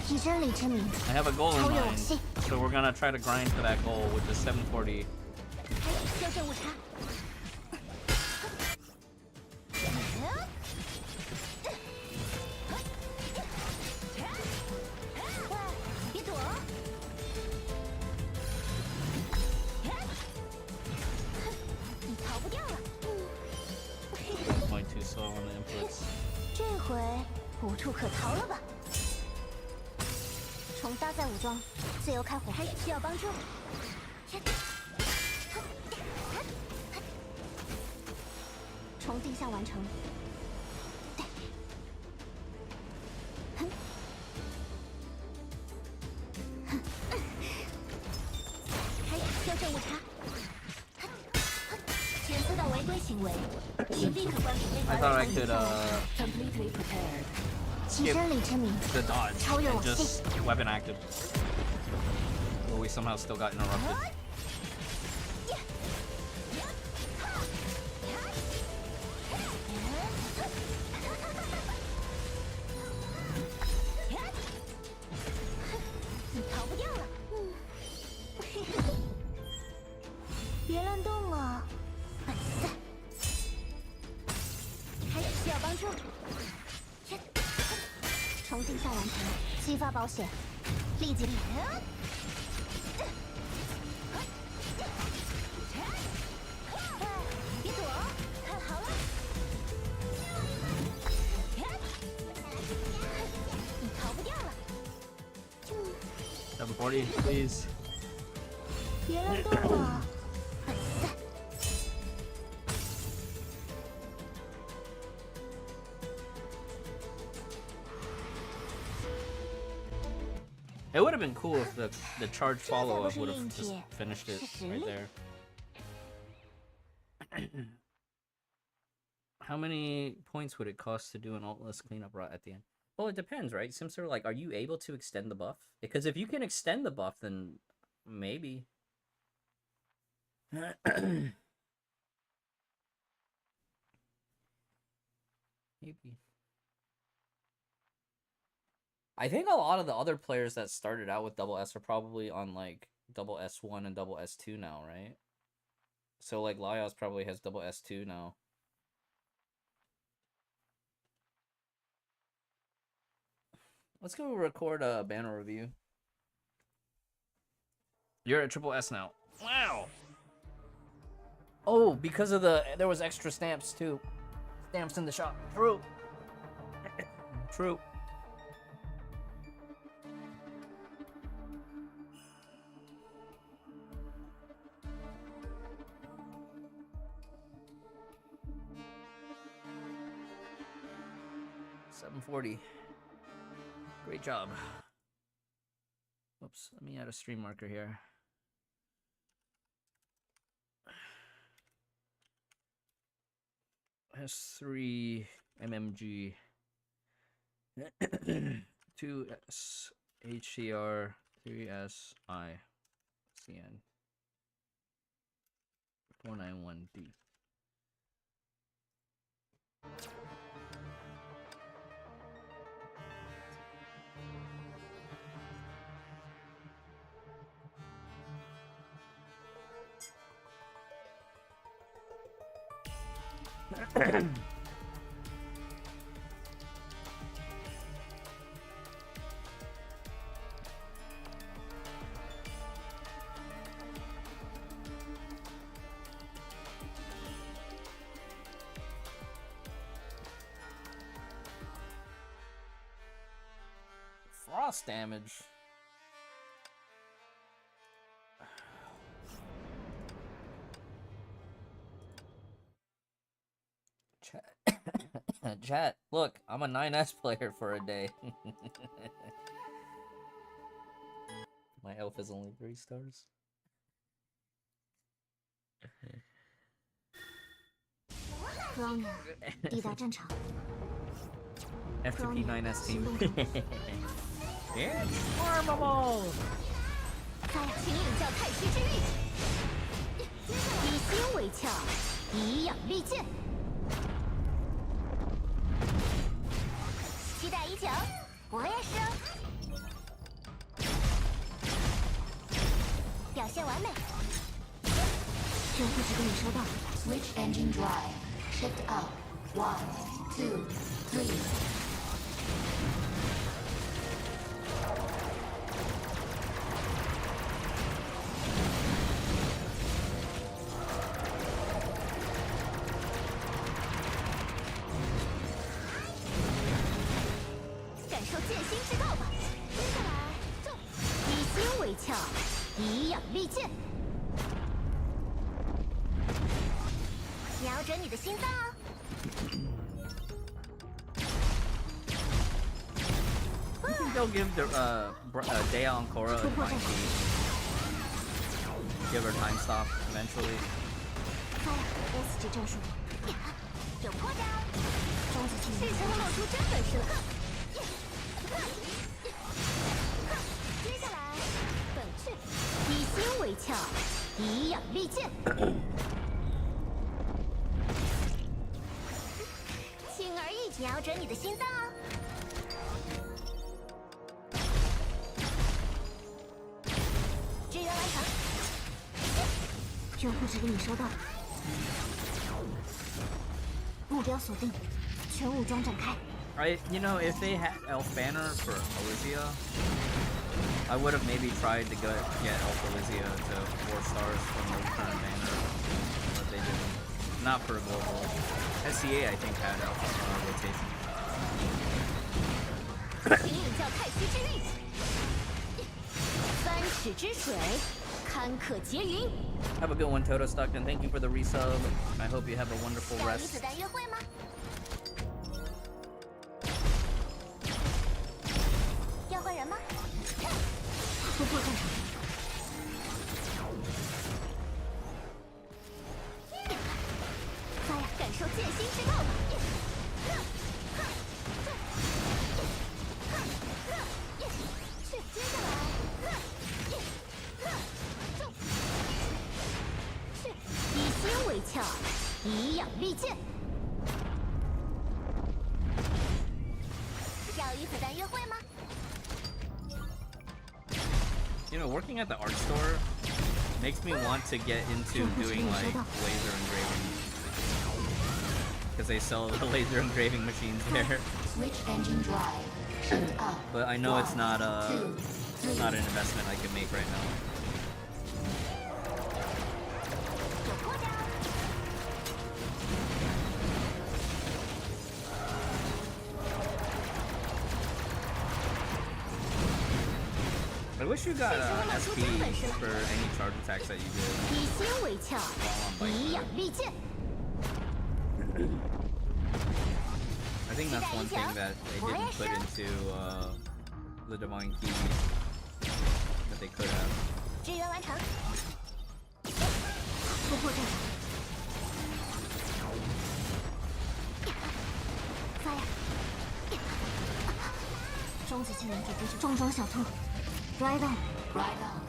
以真理之名 I have a goal in 超越我 mind, 系， so we're gonna try to grind for that goal, which is 740. 开启修正误差。别躲！你逃不掉了。 Going too slow on the inputs. 这回无处可逃了吧？重搭载武装，自由开火。需要帮助。重定向完成。对。开始修正误差。检测到违规行为，请立刻关闭 I thought I could Completely prepared. 以真理之名， the dodge 超越 and 我系。 just weapon active. But we somehow still got interrupted. 你逃不掉了。别乱动啊！本赛。开始需要帮助。重定向完成，激发保险，立即。别躲，看好了。你逃不掉了。 740, please. 别乱动啊！本赛。 It would have been cool if the charge follow-up would have just finished it right there. How many points would it cost to do an altless cleanup route at the end? Well, it depends, right? Simster, like, are you able to extend the buff? Because if you can extend the buff, then maybe. Maybe. I think a lot of the other players that started out with double S are probably on like double S1 and double S2 now, right? So like Laios probably has double S2 now. Let's go record a banner review. You're at triple S now. Wow. Oh, because of there was extra stamps too. Stamps in the shop. True. True. $740. Great job. Oops, let me add a stream marker here. S3 MMG 2S HCR 3S I CN 491D. Frost damage. Chat, look, I'm a 9S player for a day. My elf is only 3 stars. FTP 9S team. It's formable! 发呀，请领教太虚之力，以心为窍，以养利剑。期待已久，我也是哦。表现完美。这护指给你收到。Switch engine drive. Shift up. 1, 2, 3. 感受剑心之道吧。接下来，就以心为窍，以养利剑。瞄准你的心脏哦。I think they'll give the Dea on Korra a fine key. Give her time stop eventually. 发呀 ，S 级战术，有破绽哦。终极技能，这时候露出真本事了。接下来，本去，以心为窍，以养利剑。轻而易举，瞄准你的心脏哦。支援完成。任务指给你收到。目标锁定，全武装展开。You know, if they had Elf Banner for Elysia, I would have maybe tried to get Elf Elysia to 4 stars from the current banner, but they didn't. Not for global. SCA, I think, had Elf rotation. 请领教太虚之力，三尺之水，堪可结云。 Have a good one, Toto Stuck, and thank you for the resub. I hope you have a wonderful 要与 rest. 子弹约会吗？要换人吗？突破战场。发呀，感受剑心之道吧。去，接下来。去，以心为窍，以养利剑。要与子弹约会吗？ You know, working at the art store makes me want to get into doing like laser engraving because they sell the laser engraving machines there. Switch engine drive. Shift up. But I know it's not 2, 3. not an investment I can make right now. 有破绽。I wish you got SP for any charge attacks that you did 以心为窍， while on 以 bike. 养利剑。 I think that's one thing that they didn't put into the Divine Key that they could have. 支援完成。突破战场。发呀！终极技能准备就重装小兔 ，Ride on。 Ride on.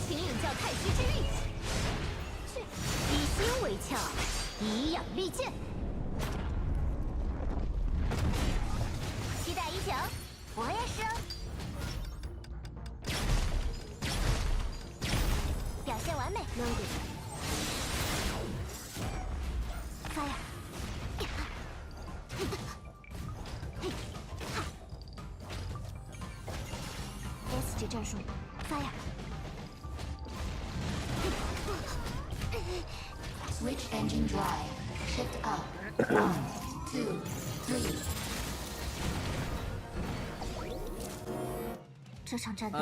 请领教太虚之力，去，以心为窍，以养利剑。期待已久，我也是哦。表现完美 ，Loaded。发呀！ S 级战术，发呀！ Switch engine drive. Shift up. 1, 2, 3. 这场战斗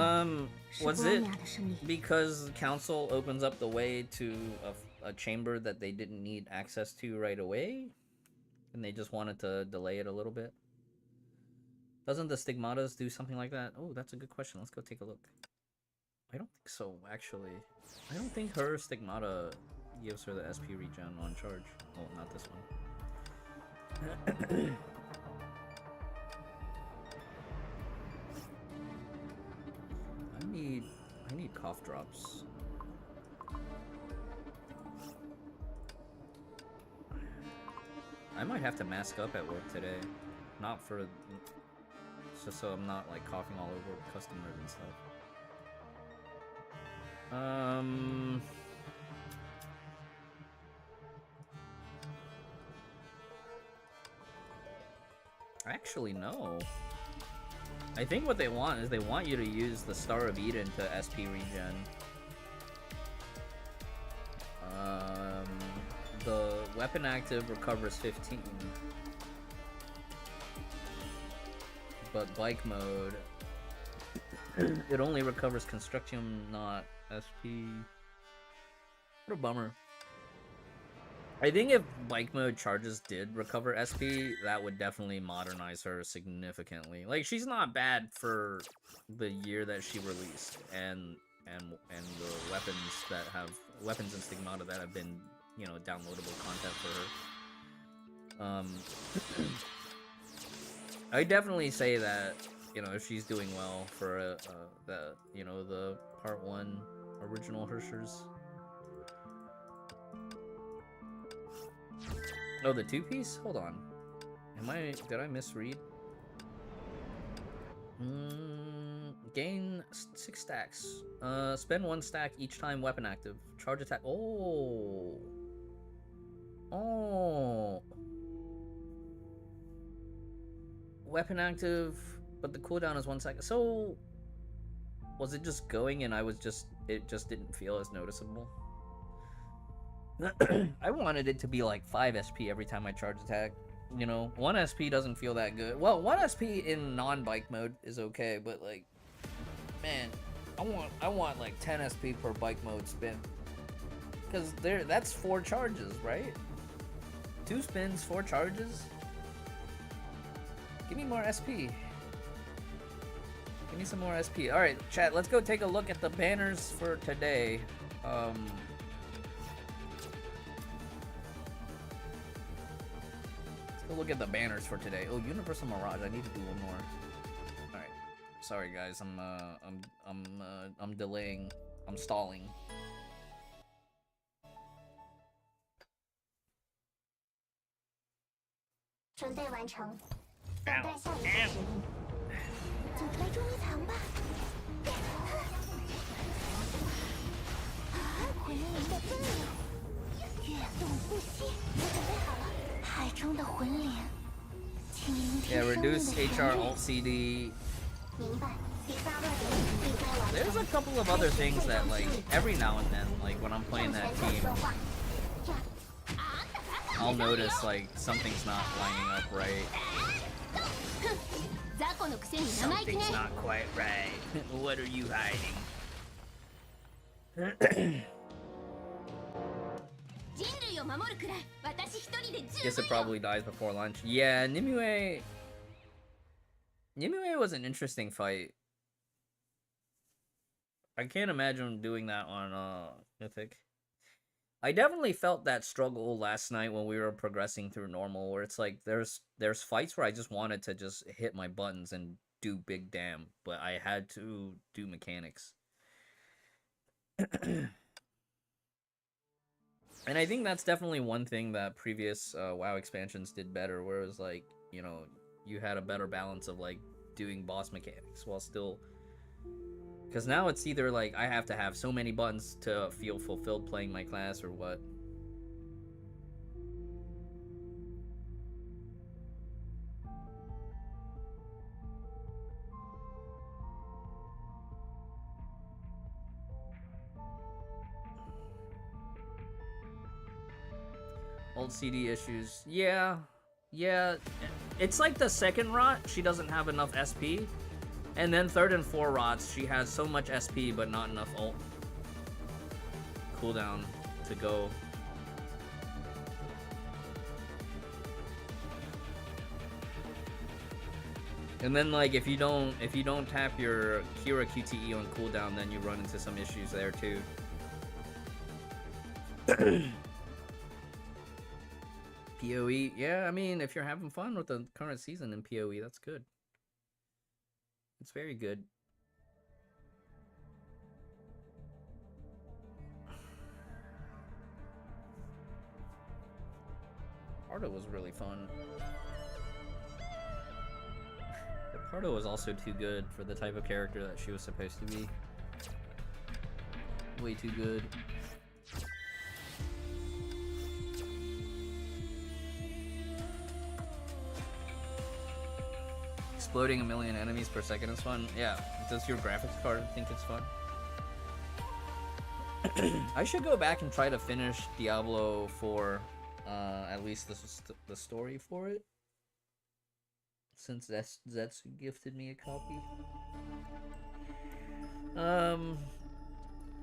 是 Was 波罗 it 米亚的胜利。 because Council opens up the way to a chamber that they didn't need access to right away? And they just wanted to delay it a little bit? Doesn't the Stigmatas do something like that? Oh, that's a good question. Let's go take a look. I don't think so, actually. I don't think her Stigmata gives her the SP regen on charge. Oh, not this one. I need cough drops. I might have to mask up at work today. Not for... just so I'm not, like, coughing all over customers and stuff. Actually, no. I think what they want is they want you to use the Star of Eden to SP regen. The weapon active recovers 15. But bike mode, it only recovers Constructium, not SP. What a bummer. I think if bike mode charges did recover SP, that would definitely modernize her significantly. Like, she's not bad for the year that she released, and the weapons that have weapons in Stigmata that have been, you know, downloadable content for her. I definitely say that, you know, if she's doing well for the, you know, the Part 1 original Hershers. Oh, the 2-piece? Hold on. Did I misread? Gain 6 stacks. Spend 1 stack each time weapon active. Charge attack. Oh. Weapon active, but the cooldown is 1 second. So, was it just going and it just didn't feel as noticeable? I wanted it to be like 5 SP every time I charge attack. You know, 1 SP doesn't feel that good. Well, 1 SP in non-bike mode is okay, but like, man, I want like 10 SP per bike mode spin. Cause that's 4 charges, right? 2 spins, 4 charges. Give me more SP. Give me some more SP. Alright, chat, let's go take a look at the banners for today. Let's go look at the banners for today. Oh, Universal Mirage, I need to do one more. Alright. Sorry guys, I'm delaying. I'm stalling. Yeah, reduce HR Alt CD. There's a couple of other things that, like, every now and then, like, when I'm playing that team, I'll notice, like, something's not lining up right. Something's not quite right. What are you hiding? Guess it probably dies before lunch. Yeah, Nimue was an interesting fight. I can't imagine doing that on Mythic. I definitely felt that struggle last night when we were progressing through normal, where it's like there's fights where I just wanted to just hit my buttons and do big damn, but I had to do mechanics. And I think that's definitely one thing that previous WoW expansions did better, where it was like, you know, you had a better balance of like doing boss mechanics while still... Because now it's either like I have to have so many buttons to feel fulfilled playing my class or what. Old CD issues. Yeah. It's like the second rot, she doesn't have enough SP. And then third and 4 rots, she has so much SP but not enough ult cooldown to go. And then like if you don't tap your Kira QTE on cooldown, then you run into some issues there too. PoE, yeah, I mean, if you're having fun with the current season in PoE, that's good. It's very good. Pardo was really fun. But Pardo was also too good for the type of character that she was supposed to be. Way too good. Exploding a million enemies per second is fun. Yeah, does your graphics card think it's fun? I should go back and try to finish Diablo 4, at least the story for it, since Zetsu gifted me a copy.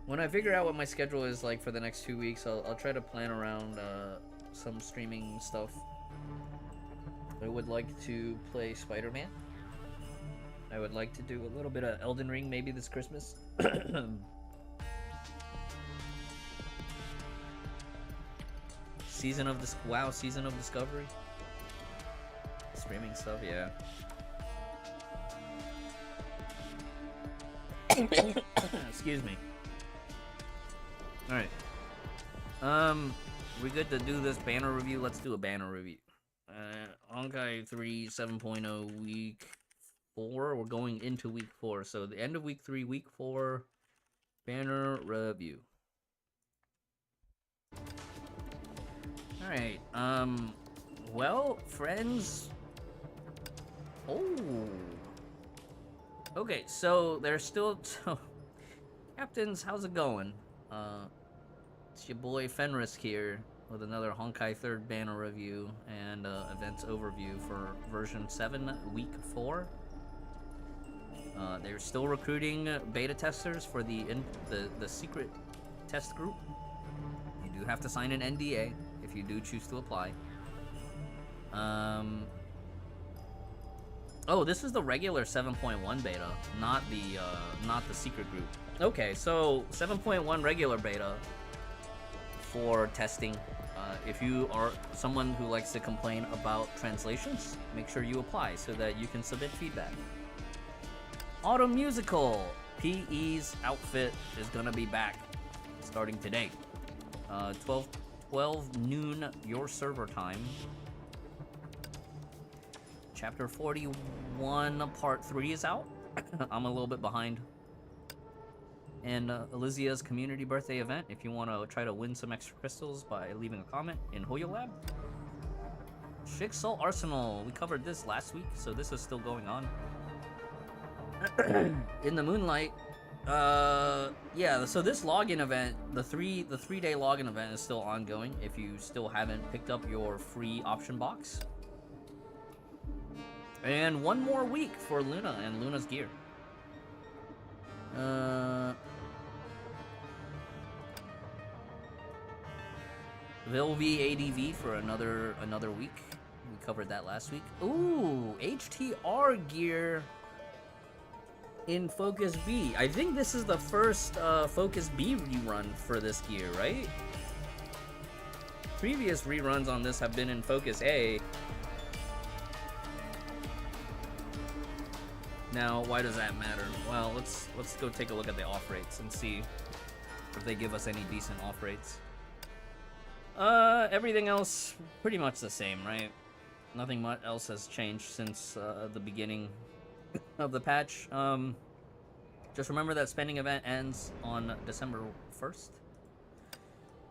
When I figure out what my schedule is like for the next 2 weeks, I'll try to plan around some streaming stuff. I would like to play Spider-Man. I would like to do a little bit of Elden Ring maybe this Christmas. Season of Discovery. Streaming stuff, yeah. Excuse me. Alright. We good to do this banner review? Let's do a banner review. HI3 7.0 week 4. We're going into week 4. So the end of week 3, week 4 banner review. Alright, well, friends. Oh. Okay, so there's still Captains, how's it going? It's your boy Fenris here with another Honkai 3rd banner review and events overview for version 7, week 4. They're still recruiting beta testers for the secret test group. You do have to sign an NDA if you do choose to apply. Oh, this is the regular 7.1 beta, not the secret group. Okay, so 7.1 regular beta for testing. If you are someone who likes to complain about translations, make sure you apply so that you can submit feedback. Autumn Musical, PE's outfit is gonna be back starting today. 12 noon your server time. Chapter 41 part 3 is out. I'm a little bit behind. And Elysia's community birthday event, if you want to try to win some extra crystals by leaving a comment in Hoyo Lab. Shixel Arsenal, we covered this last week, so this is still going on. In the Moonlight, yeah, so this login event, the 3-day login event is still ongoing if you still haven't picked up your free option box. And one more week for Luna and Luna's gear. Vilvi ADV for another week. We covered that last week. Ooh, HTR gear in Focus B. I think this is the first Focus B rerun for this gear, right? Previous reruns on this have been in Focus A. Now, why does that matter? Well, let's go take a look at the off rates and see if they give us any decent off rates. Everything else pretty much the same, right? Nothing much else has changed since the beginning of the patch. Just remember that spending event ends on December 1st,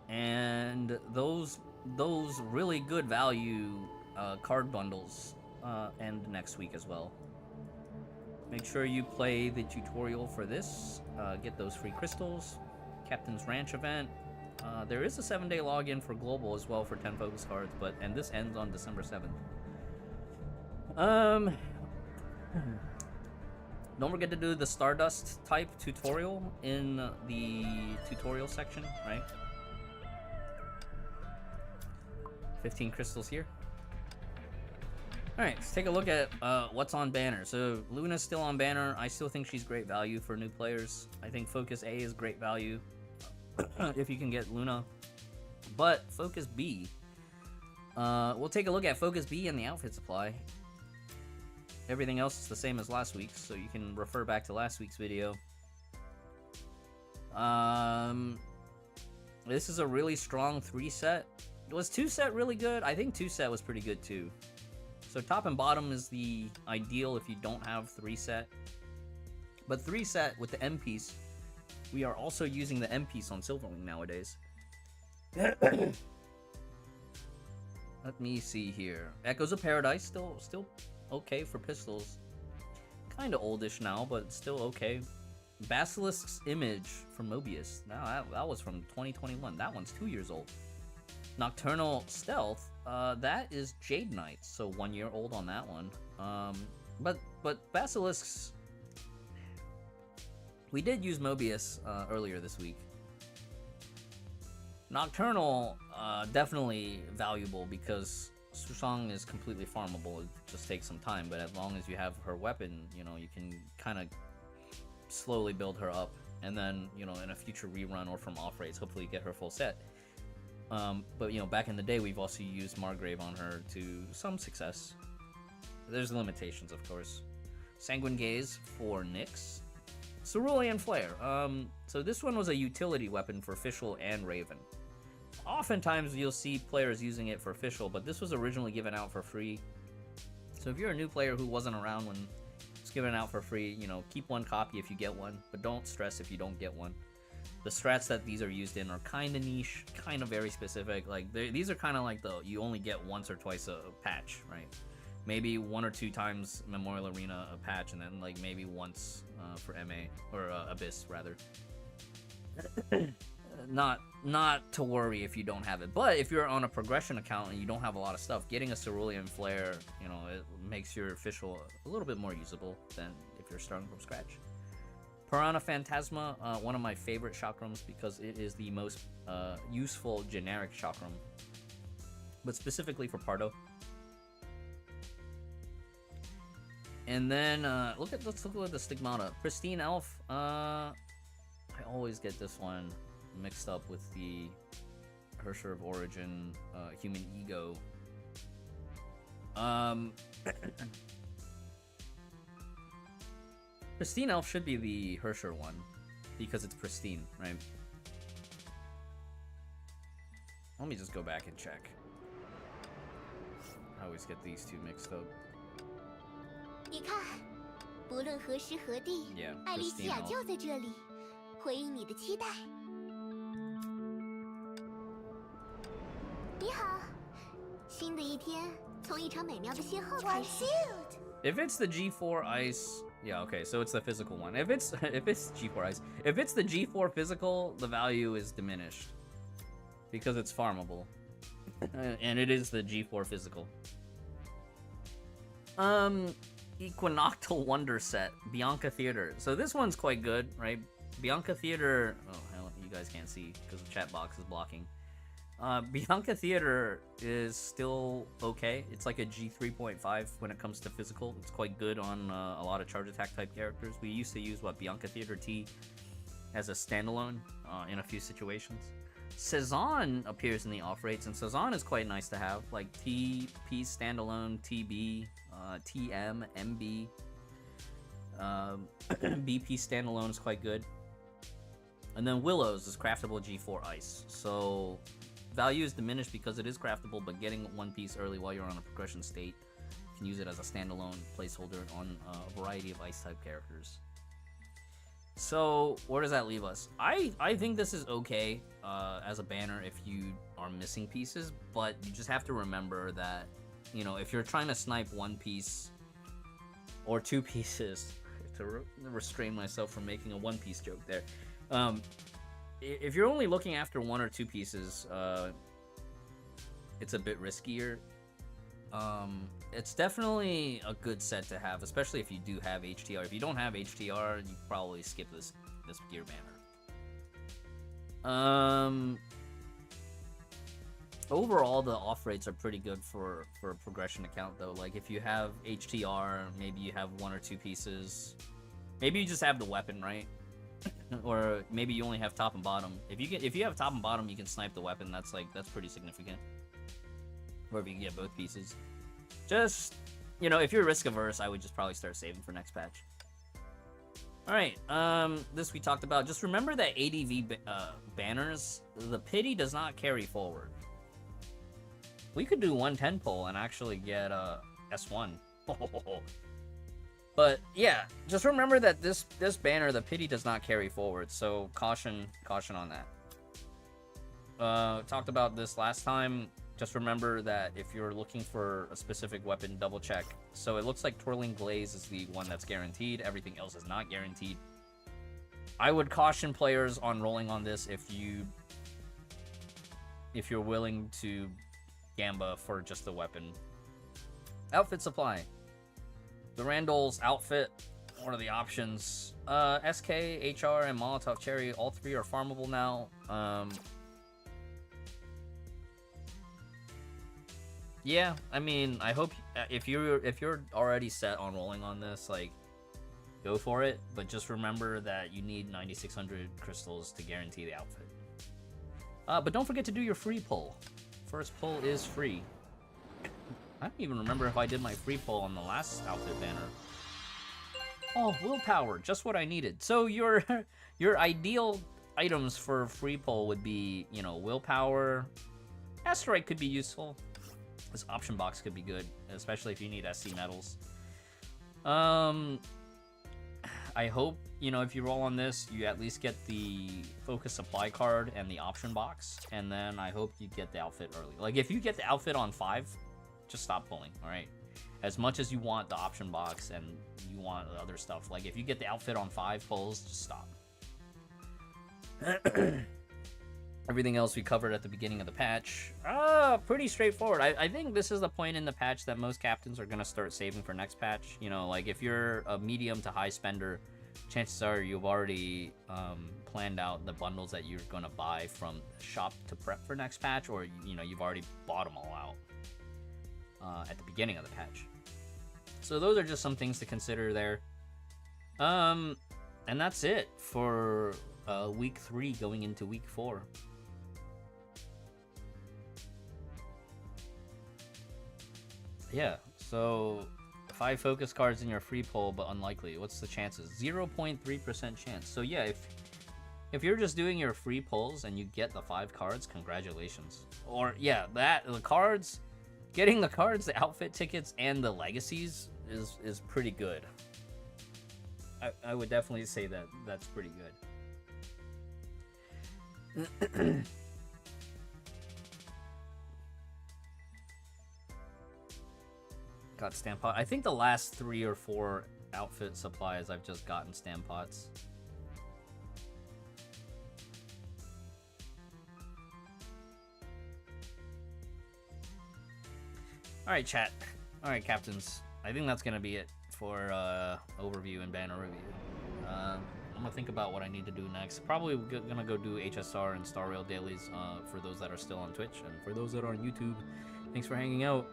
and those really good value card bundles end next week as well. Make sure you play the tutorial for this, get those free crystals. Captain's Ranch event. There is a 7-day login for Global as well for 10 focus cards, and this ends on December 7th. Don't forget to do the Stardust type tutorial in the tutorial section, right? 15 crystals here. Alright, let's take a look at what's on banner. So, Luna's still on banner. I still think she's great value for new players. I think Focus A is great value if you can get Luna. But Focus B, we'll take a look at Focus B and the outfit supply. Everything else is the same as last week's, so you can refer back to last week's video. This is a really strong 3 set. Was 2 set really good? I think 2 set was pretty good too. So top and bottom is the ideal if you don't have 3 set. But 3 set with the M piece, we are also using the M piece on Silverwing nowadays. Let me see here. Echoes of Paradise, still okay for pistols. Kind of oldish now, but still okay. Basilisk's Image from Mobius. Now that was from 2021. That one's 2 years old. Nocturnal Stealth. That is Jade Knights, so 1 year old on that one. But Basilisk's. We did use Mobius earlier this week. Nocturnal, definitely valuable because Susang is completely farmable. It just takes some time, but as long as you have her weapon, you know, you can kind of slowly build her up, and then, you know, in a future rerun or from off rates, hopefully get her full set. But, you know, back in the day, we've also used Margrave on her to some success. There's limitations, of course. Sanguine Gaze for Nyx. Cerulean Flare. So this one was a utility weapon for Fischl and Raven. Oftentimes you'll see players using it for Fischl, but this was originally given out for free. So if you're a new player who wasn't around when it's given out for free, you know, keep 1 copy if you get one, but don't stress if you don't get one. The strats that these are used in are kind of niche, kind of very specific. Like these are kind of like you only get once or twice a patch, right? Maybe 1 or 2 times Memorial Arena a patch, and then like maybe once for MA or Abyss rather. Not to worry if you don't have it, but if you're on a progression account and you don't have a lot of stuff, getting a Cerulean Flare, you know, it makes your Fischl a little bit more usable than if you're starting from scratch. Piranha Phantasma, one of my favorite chakrams because it is the most useful generic chakram, but specifically for Pardo. And then let's look at the Stigmata. Pristine Elf. I always get this one mixed up with the Hersher of Origin, Human Ego. Pristine Elf should be the Hersher one because it's pristine, right? Let me just go back and check. I always get these two mixed up. 你看，不论何时何地， Yeah, 艾丽西 Pristine 亚 Elf. 就在这里，回应你的期待。你好，新的一天从一场美妙的邂逅开始。 If it's the G4 Ice, yeah, okay, so it's the physical one. If it's G4 Ice, if it's the G4 physical, the value is diminished because it's farmable, and it is the G4 physical. Equinoctial Wonder Set, Bianca Theater. So this one's quite good, right? Bianca Theater. Oh hell, you guys can't see because the chat box is blocking. Bianca Theater is still okay. It's like a G3.5 when it comes to physical. It's quite good on a lot of charge attack type characters. We used to use Bianca Theater T as a standalone in a few situations. Cezanne appears in the off rates, and Cezanne is quite nice to have, like TP standalone, TB, TM, MB, BP standalone is quite good. And then Willows is craftable G4 Ice. So value is diminished because it is craftable, but getting one piece early while you're on a progression state, you can use it as a standalone placeholder on a variety of ice type characters. So where does that leave us? I think this is okay as a banner if you are missing pieces, but you just have to remember that, you know, if you're trying to snipe one piece or two pieces, to restrain myself from making a one piece joke there. If you're only looking after one or two pieces, it's a bit riskier. It's definitely a good set to have, especially if you do have HTR. If you don't have HTR, you probably skip this gear banner. Overall, the off rates are pretty good for a progression account, though. Like if you have HTR, maybe you have one or two pieces. Maybe you just have the weapon, right? or maybe you only have top and bottom. If you have top and bottom, you can snipe the weapon. That's pretty significant. Or if you can get both pieces. Just, you know, if you're risk averse, I would just probably start saving for next patch. Alright, this we talked about. Just remember that ADV banners, the pity does not carry forward. We could do 110 pull and actually get S1. But yeah, just remember that this banner, the pity does not carry forward, so caution on that. Talked about this last time. Just remember that if you're looking for a specific weapon, double check. So it looks like Twirling Glaze is the one that's guaranteed. Everything else is not guaranteed. I would caution players on rolling on this if you're willing to gamba for just the weapon. Outfit supply. The Randall's outfit, what are the options? SK, HR, and Molotov Cherry, all three are farmable now. Yeah, I mean, I hope if you're already set on rolling on this, like, go for it. But just remember that you need 9,600 crystals to guarantee the outfit. But don't forget to do your free pull. First pull is free. I don't even remember if I did my free pull on the last outfit banner. Oh, willpower, just what I needed. So your ideal items for free pull would be, you know, willpower. Asteroid could be useful. This option box could be good, especially if you need SC medals. I hope, you know, if you roll on this, you at least get the focus supply card and the option box, and then I hope you get the outfit early. Like, if you get the outfit on 5, just stop pulling, alright? As much as you want the option box and you want the other stuff, like, if you get the outfit on 5 pulls, just stop. Everything else we covered at the beginning of the patch. Pretty straightforward. I think this is the point in the patch that most captains are going to start saving for next patch. You know, like if you're a medium to high spender, chances are you've already planned out the bundles that you're going to buy from shop to prep for next patch, or, you know, you've already bought them all out at the beginning of the patch. So those are just some things to consider there. And that's it for week 3 going into week 4. Yeah, so 5 focus cards in your free pull, but unlikely. What's the chances? 0.3% chance. So yeah, if you're just doing your free pulls and you get the 5 cards, congratulations. Or yeah, the cards, getting the cards, the outfit tickets, and the legacies is pretty good. I would definitely say that that's pretty good. Got stamp pot. I think the last 3 or 4 outfit supplies I've just gotten stamp pots. Alright, chat. Alright, captains. I think that's gonna be it for overview and banner review. I'm gonna think about what I need to do next. Probably gonna go do HSR and Star Rail dailies for those that are still on Twitch, and for those that are on YouTube, thanks for hanging out.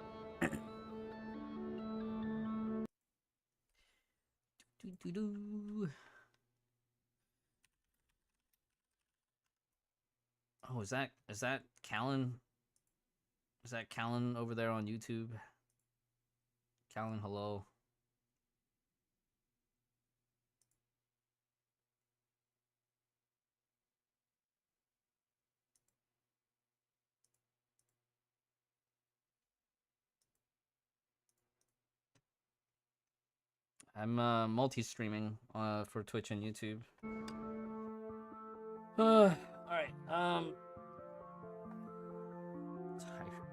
Oh, is that Callan? Is that Callan over there on YouTube? Callan, hello. I'm multi-streaming for Twitch and YouTube. Alright, tired,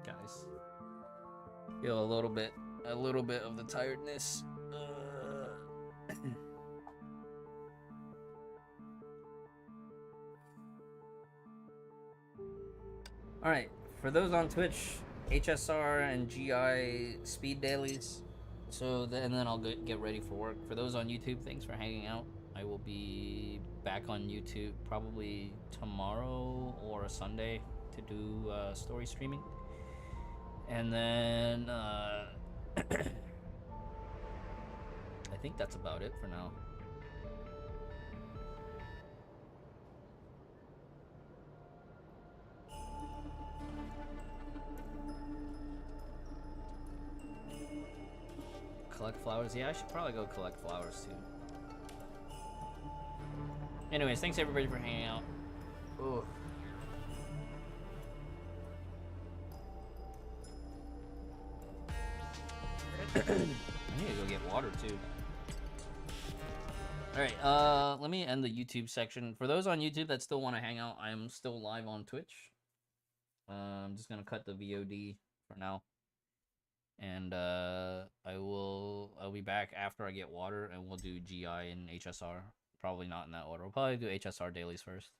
guys. Feel a little bit of the tiredness. Alright, for those on Twitch, HSR and GI speed dailies. So then I'll get ready for work. For those on YouTube, thanks for hanging out. I will be back on YouTube probably tomorrow or a Sunday to do story streaming. And then I think that's about it for now. collect flowers. Yeah, I should probably go collect flowers too. Anyways, thanks everybody for hanging out. Ugh. I need to go get water too. Alright, let me end the YouTube section. For those on YouTube that still want to hang out, I'm still live on Twitch. I'm just gonna cut the VOD for now. And I'll be back after I get water and we'll do GI and HSR. Probably not in that order. We'll probably do HSR dailies first.